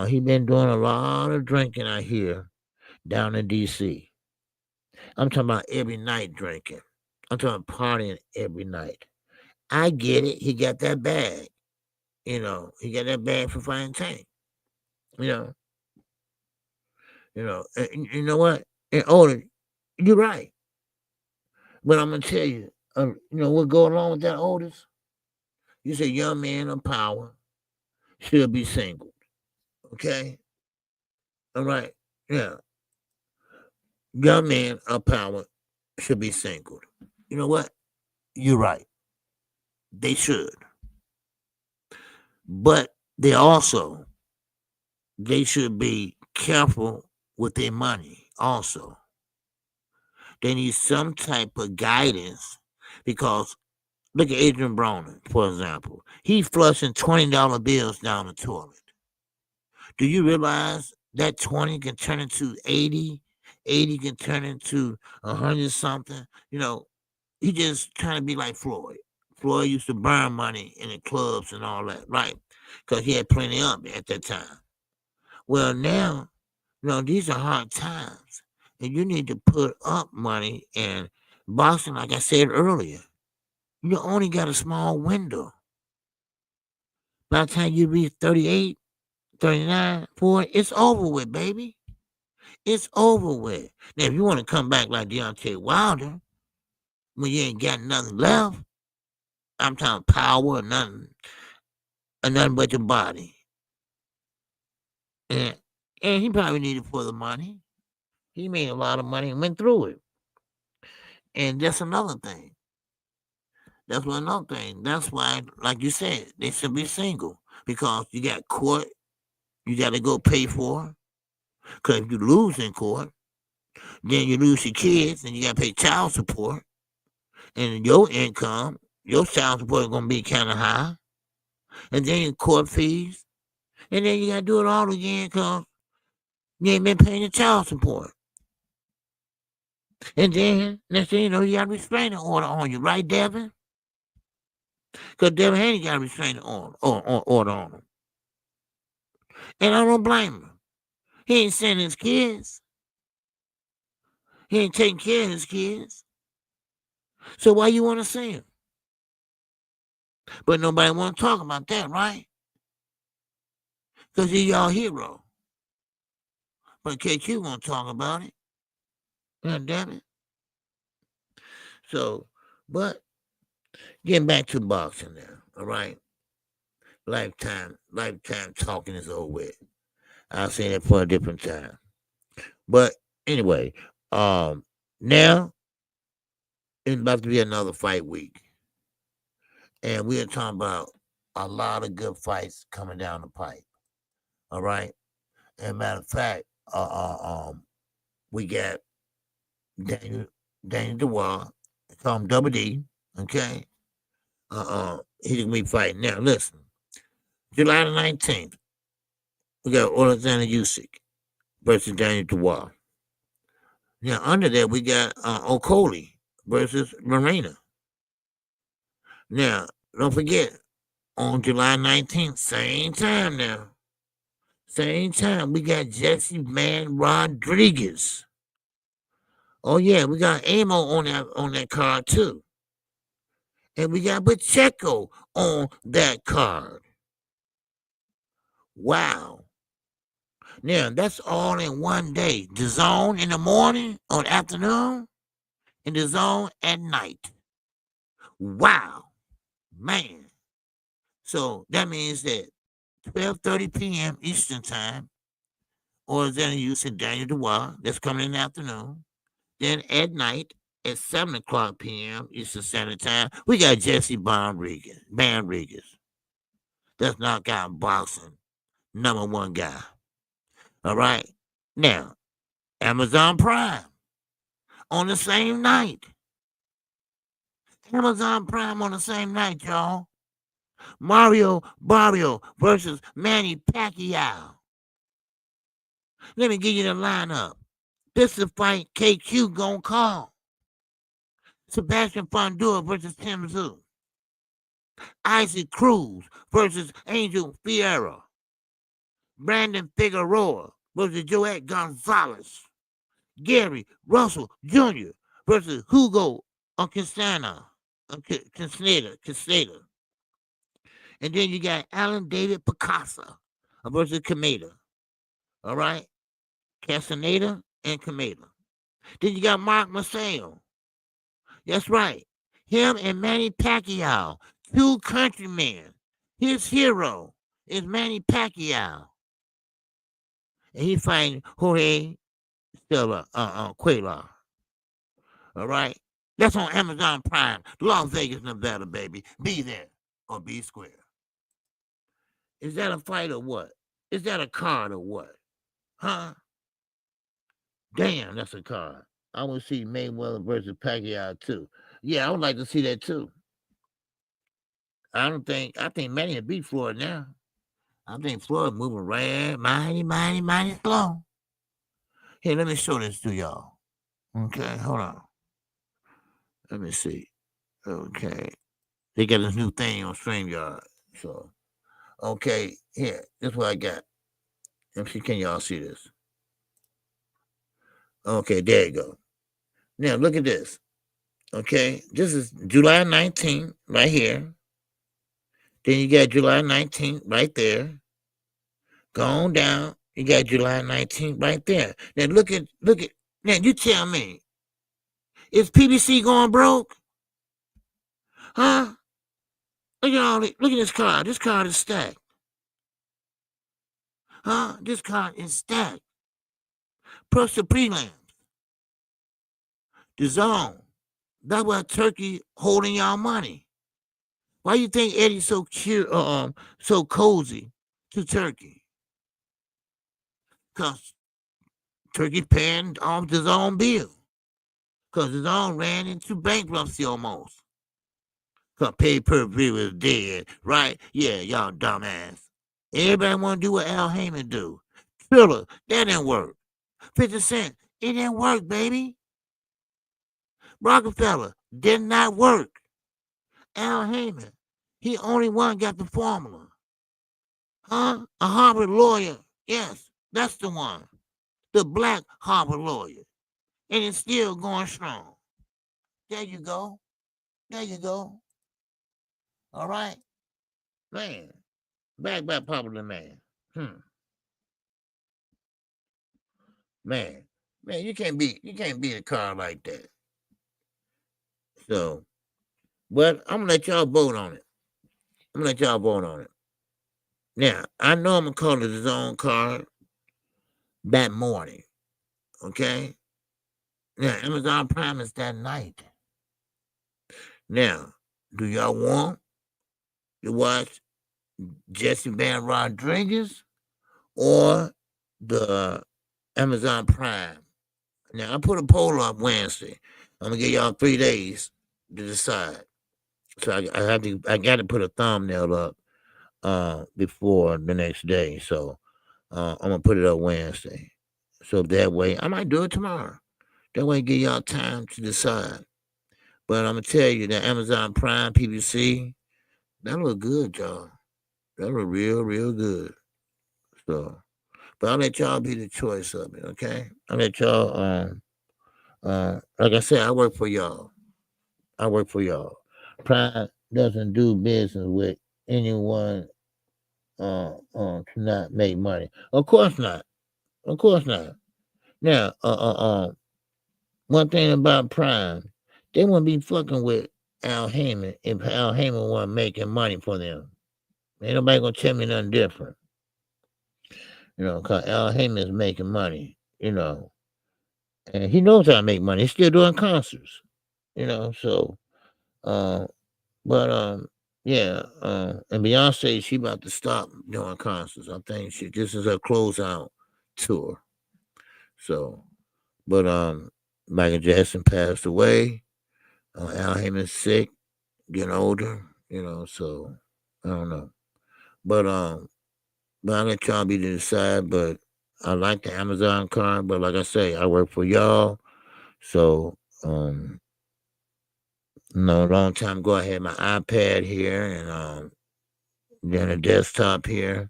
He been doing a lot of drinking, I hear, down in D.C. I'm talking about every night drinking. I'm talking about partying every night. I get it. He got that bag. He got that bag for fighting Tank. You know, and you know what? And Otis, you're right. But I'm gonna tell you, what go along with that, Otis? You say young man of power should be single. Okay? All right. Yeah. Young man of power should be single. You know what? You're right. They should. But they should be careful with their money also. They need some type of guidance because look at Adrian Broner, for example. He's flushing $20 bills down the toilet. Do you realize that 20 can turn into 80? 80 can turn into 100 something? He just trying to be like Floyd. Floyd used to burn money in the clubs and all that, right? Because he had plenty of it at that time. Well, now, these are hard times. And you need to put up money. And boxing, like I said earlier, you only got a small window. By the time you reach 38, 39, 40, it's over with, baby. It's over with. Now, if you want to come back like Deontay Wilder, when you ain't got nothing left, I'm talking power or nothing but your body. And he probably needed for the money. He made a lot of money and went through it. And that's another thing. That's why, like you said, they should be single because you got court you got to go pay for. Because if you lose in court, then you lose your kids and you got to pay child support. And your income, your child support is going to be kind of high. And then your court fees. And then you got to do it all again because you ain't been paying your child support. And then, next thing you know, you got a restraining order on you, right, Devin? Because Devin Haney got a restraining order on him. And I don't blame him. He ain't sending his kids. He ain't taking care of his kids. So why you want to see him? But nobody want to talk about that, right? Because he's y'all hero. But KQ won't talk about it. God damn it. So, but getting back to boxing now, all right? Lifetime talking is over with. I'll say that for a different time. But anyway, now it's about to be another fight week. And we're talking about a lot of good fights coming down the pipe. All right. As a matter of fact, we got Daniel DeWall, call him Double D. Okay. He's gonna be fighting. Now listen. July the 19th, we got Alexander Usyk versus Daniel DeWall. Now under that we got Okoli versus Marina. Now, don't forget, on July 19th, same time now. Same time, we got Jesse Man Rodriguez. Oh yeah, we got Amo on that card too. And we got Pacheco on that card. Wow. Now, that's all in one day. The zone in the morning or afternoon, and the zone at night. Wow. Man. So that means that 12:30 p.m. Eastern time or Zenna Youth and Daniel Dubois. That's coming in the afternoon. Then at night at 7 o'clock p.m. Eastern Standard Time, we got Jesse Banrigas. That's knockout boxing #1 guy. All right. Now, Amazon Prime on the same night. Amazon Prime on the same night, y'all. Mario Barrio versus Manny Pacquiao. Let me give you the lineup. This is a fight KQ gonna call. Sebastian Fondura versus Tim Tszyu. Isaac Cruz versus Angel Fierro. Brandon Figueroa versus Joet Gonzalez. Gary Russell Jr. versus Hugo Castaneda. And then you got Alan David Picasso versus Kameda. All right? Castaneda and Kameda. Then you got Mark Marcel. That's right. Him and Manny Pacquiao, 2 countrymen. His hero is Manny Pacquiao. And he's fighting Jorge Cuellar. All right? That's on Amazon Prime. Las Vegas, Nevada, baby. Be there or be square. Is that a fight or what? Is that a card or what? Huh? Damn, that's a card. I want to see Mayweather versus Pacquiao too. Yeah, I would like to see that too. I think Manny will beat Floyd now. I think Floyd moving right, mighty slow. Here, let me show this to y'all. Okay, hold on. Let me see. Okay. They got this new thing on StreamYard. So, okay, here, this is what I got. Let me see, can y'all see this? Okay, there you go. Now, look at this. Okay, this is July 19th right here. Then you got July 19th right there. Go on down. You got July 19th right there. Now, look at. Now, you tell me. Is PBC going broke? Huh? Look at this card. This card is stacked. Huh? This card is stacked. Plus the prelims. The zone. That's why Turkey holding y'all money. Why you think Eddie's so cute, so cozy to Turkey? Because Turkey paying off his own bill. Because his own ran into bankruptcy almost. Because pay-per-view is dead, right? Yeah, y'all dumbass. Everybody want to do what Al Heyman do. Thriller, that didn't work. 50 Cent, it didn't work, baby. Rockefeller, did not work. Al Heyman, he only one got the formula. Huh? A Harvard lawyer. Yes, that's the one. The black Harvard lawyer. And it's still going strong. There you go. There you go. All right. Man. Back by popular man. Man, you can't beat a car like that. So, but I'm gonna let y'all vote on it. Now, I know I'm gonna call it his own card that morning. Okay? Now, Amazon Prime is that night. Now, do y'all want to watch Jesse Van Rodriguez or the Amazon Prime? Now, I put a poll up Wednesday. I'm gonna give y'all 3 days to decide. So I got to put a thumbnail up before the next day. So I'm gonna put it up Wednesday. So that way, I might do it tomorrow. That way, give y'all time to decide. But I'm gonna tell you that Amazon Prime PBC, that look good, y'all. That look real good. So, but I'll let y'all be the choice of it, okay? I'll let y'all like I said, I work for y'all. Prime doesn't do business with anyone to not make money. Of course not. Now, one thing about Prime, they wouldn't be fucking with Al Heyman if Al Heyman wasn't making money for them. Ain't nobody gonna tell me nothing different. Because Al Heyman is making money, and he knows how to make money. He's still doing concerts, so, uh, but, yeah, and Beyonce, she about to stop doing concerts. I think this is her closeout tour. So, but, Michael Jackson passed away. Al Heyman's sick, getting older, so I don't know. But I'll let y'all be to decide. But I like the Amazon card, but like I say, I work for y'all. So a long time ago I had my iPad here and then a desktop here.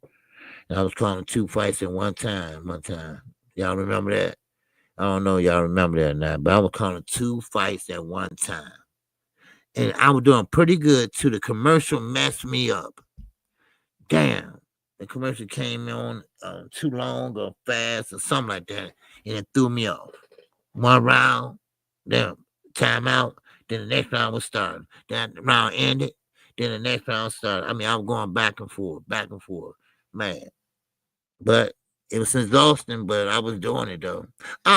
And I was calling 2 fights at one time. Y'all remember that? I don't know y'all remember that or not, but I was calling 2 fights at one time. And I was doing pretty good till the commercial messed me up. Damn. The commercial came on too long or fast or something like that, and it threw me off. One round, then timeout, then the next round was starting. That round ended, then the next round started. I mean, I was going back and forth, man. But it was exhausting, but I was doing it though.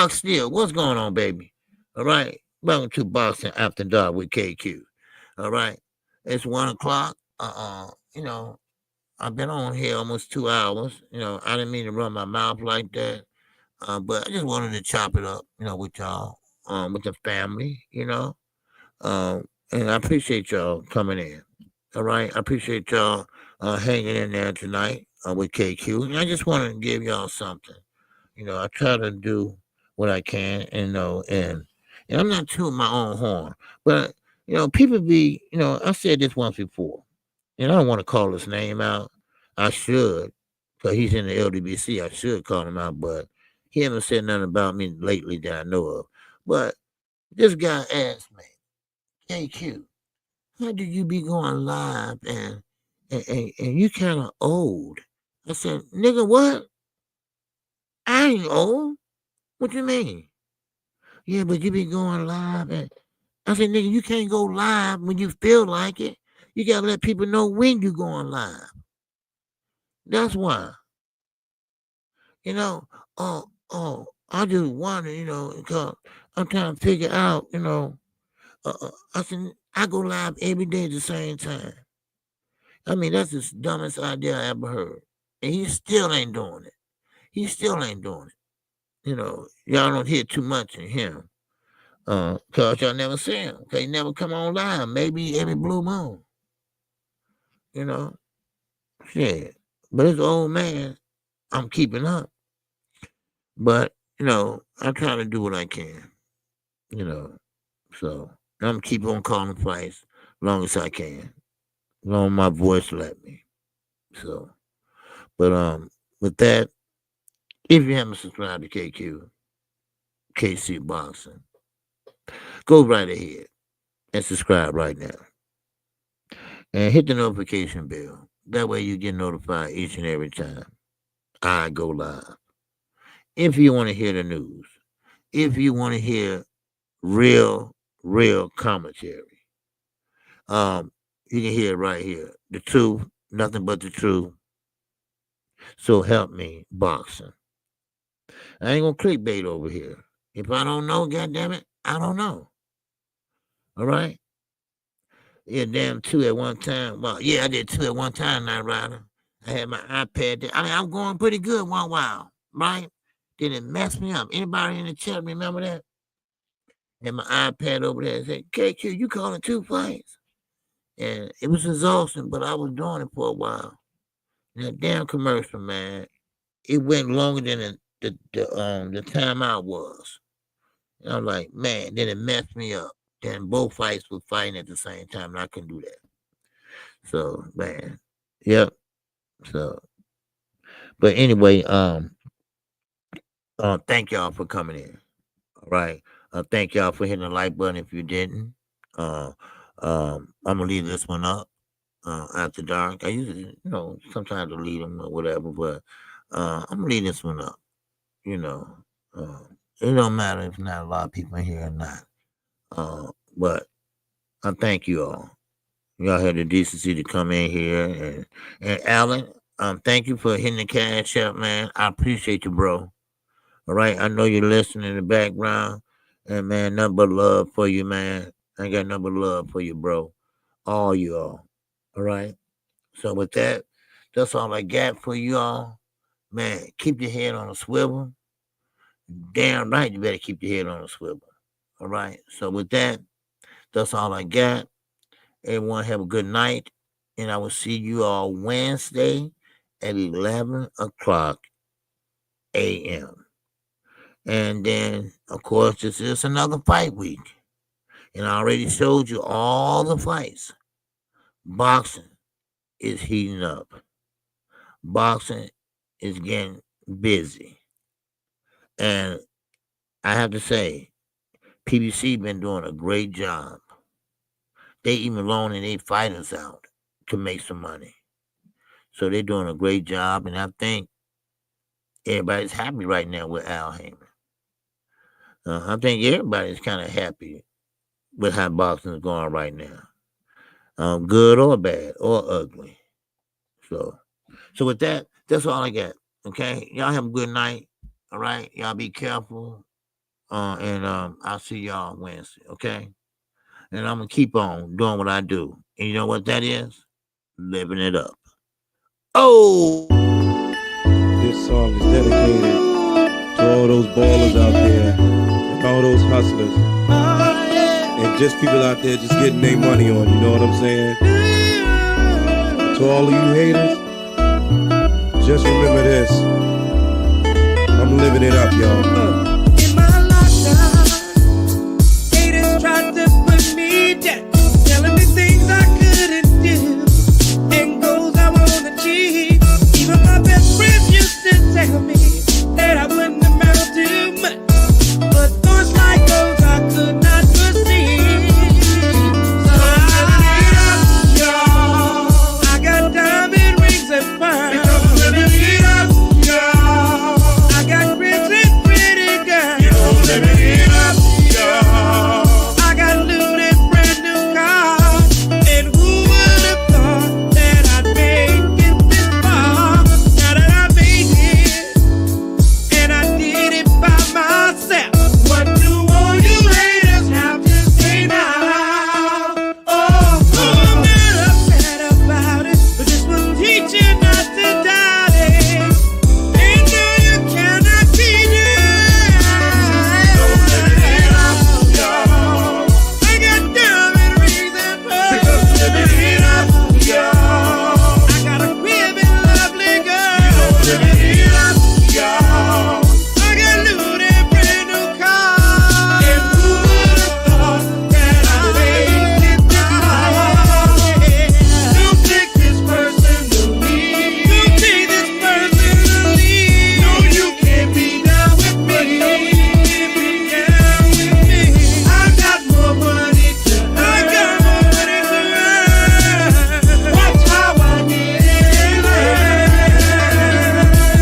Still, what's going on, baby? All right. Welcome to Boxing After Dark with KQ. All right. It's 1:00. I've been on here almost 2 hours. I didn't mean to run my mouth like that. But I just wanted to chop it up, with y'all, with the family, and I appreciate y'all coming in. All right. I appreciate y'all hanging in there tonight with KQ. And I just wanted to give y'all something. I try to do what I can and I'm not tooting my own horn, but people be, I said this once before, and I don't want to call his name out. I should, because he's in the LDBC. I should call him out, but he haven't said nothing about me lately that I know of. But this guy asked me, KQ, how do you be going live and you kind of old? I said, nigga, what? I ain't old. What you mean? Yeah, but you be going live and I said, nigga, you can't go live when you feel like it. You gotta let people know when you going live. That's why. I just wonder, because I'm trying to figure out, I said, I go live every day at the same time. I mean, that's the dumbest idea I ever heard. And he still ain't doing it. Y'all don't hear too much of him. Cause y'all never see him. Cause he never come on live. Maybe every blue moon. Shit. But this old man, I'm keeping up. But, I'm trying to do what I can. So I'm keep on calling fights long as I can. Long as my voice let me. So but with that, if you haven't subscribed to KQKC Boxing, go right ahead and subscribe right now. And hit the notification bell. That way you get notified each and every time I go live. If you want to hear the news, if you want to hear real commentary, you can hear it right here. The truth, nothing but the truth. So help me, boxing. I ain't gonna clickbait over here. If I don't know, goddammit, I don't know. All right? Yeah, damn 2 at one time. Well, yeah, I did 2 at one time, Night Rider. I had my iPad there. I mean, I'm going pretty good one while, right? Then it messed me up. Anybody in the chat remember that? And my iPad over there said, KQ, you calling 2 fights? And it was exhausting, but I was doing it for a while. And that damn commercial, man, it went longer than the timeout was. And I'm like, man, then it messed me up. Then both fights were fighting at the same time, and I couldn't do that. So, man, yep. So, but anyway, thank y'all for coming in. All right. Thank y'all for hitting the like button if you didn't. I'm gonna leave this one up after dark. I usually, sometimes to leave them or whatever, but I'm gonna leave this one up. It don't matter if not a lot of people in here or not. But I thank you all. Y'all had the decency to come in here, and Alan, Thank you for hitting the cash up, man. I appreciate you, bro. All right, I know you're listening in the background, and man, nothing but love for you, man. I got nothing but love for you, bro. All y'all. All right. So with that, that's all I got for you all. Man, keep your head on a swivel. Damn right, you better keep your head on a swivel. All right. So with that, that's all I got. Everyone have a good night, and I will see you all Wednesday at 11 o'clock a.m. And then, of course, this is another fight week. And I already showed you all the fights. Boxing is heating up. Boxing is getting busy. And I have to say, PBC been doing a great job. They even loaning their fighters out to make some money. So they're doing a great job. And I think everybody's happy right now with Al Haney. I think everybody's kind of happy with how boxing is going right now. Good or bad or ugly. So with that, that's all I got. Okay. Y'all have a good night. All right. Y'all be careful. And I'll see y'all Wednesday. Okay. And I'm gonna keep on doing what I do. And you know what that is? Living it up. Oh, this song is dedicated to all those ballers out there and all those hustlers and just people out there just getting their money on, you know what I'm saying? To all of you haters, just remember this. I'm living it up, y'all.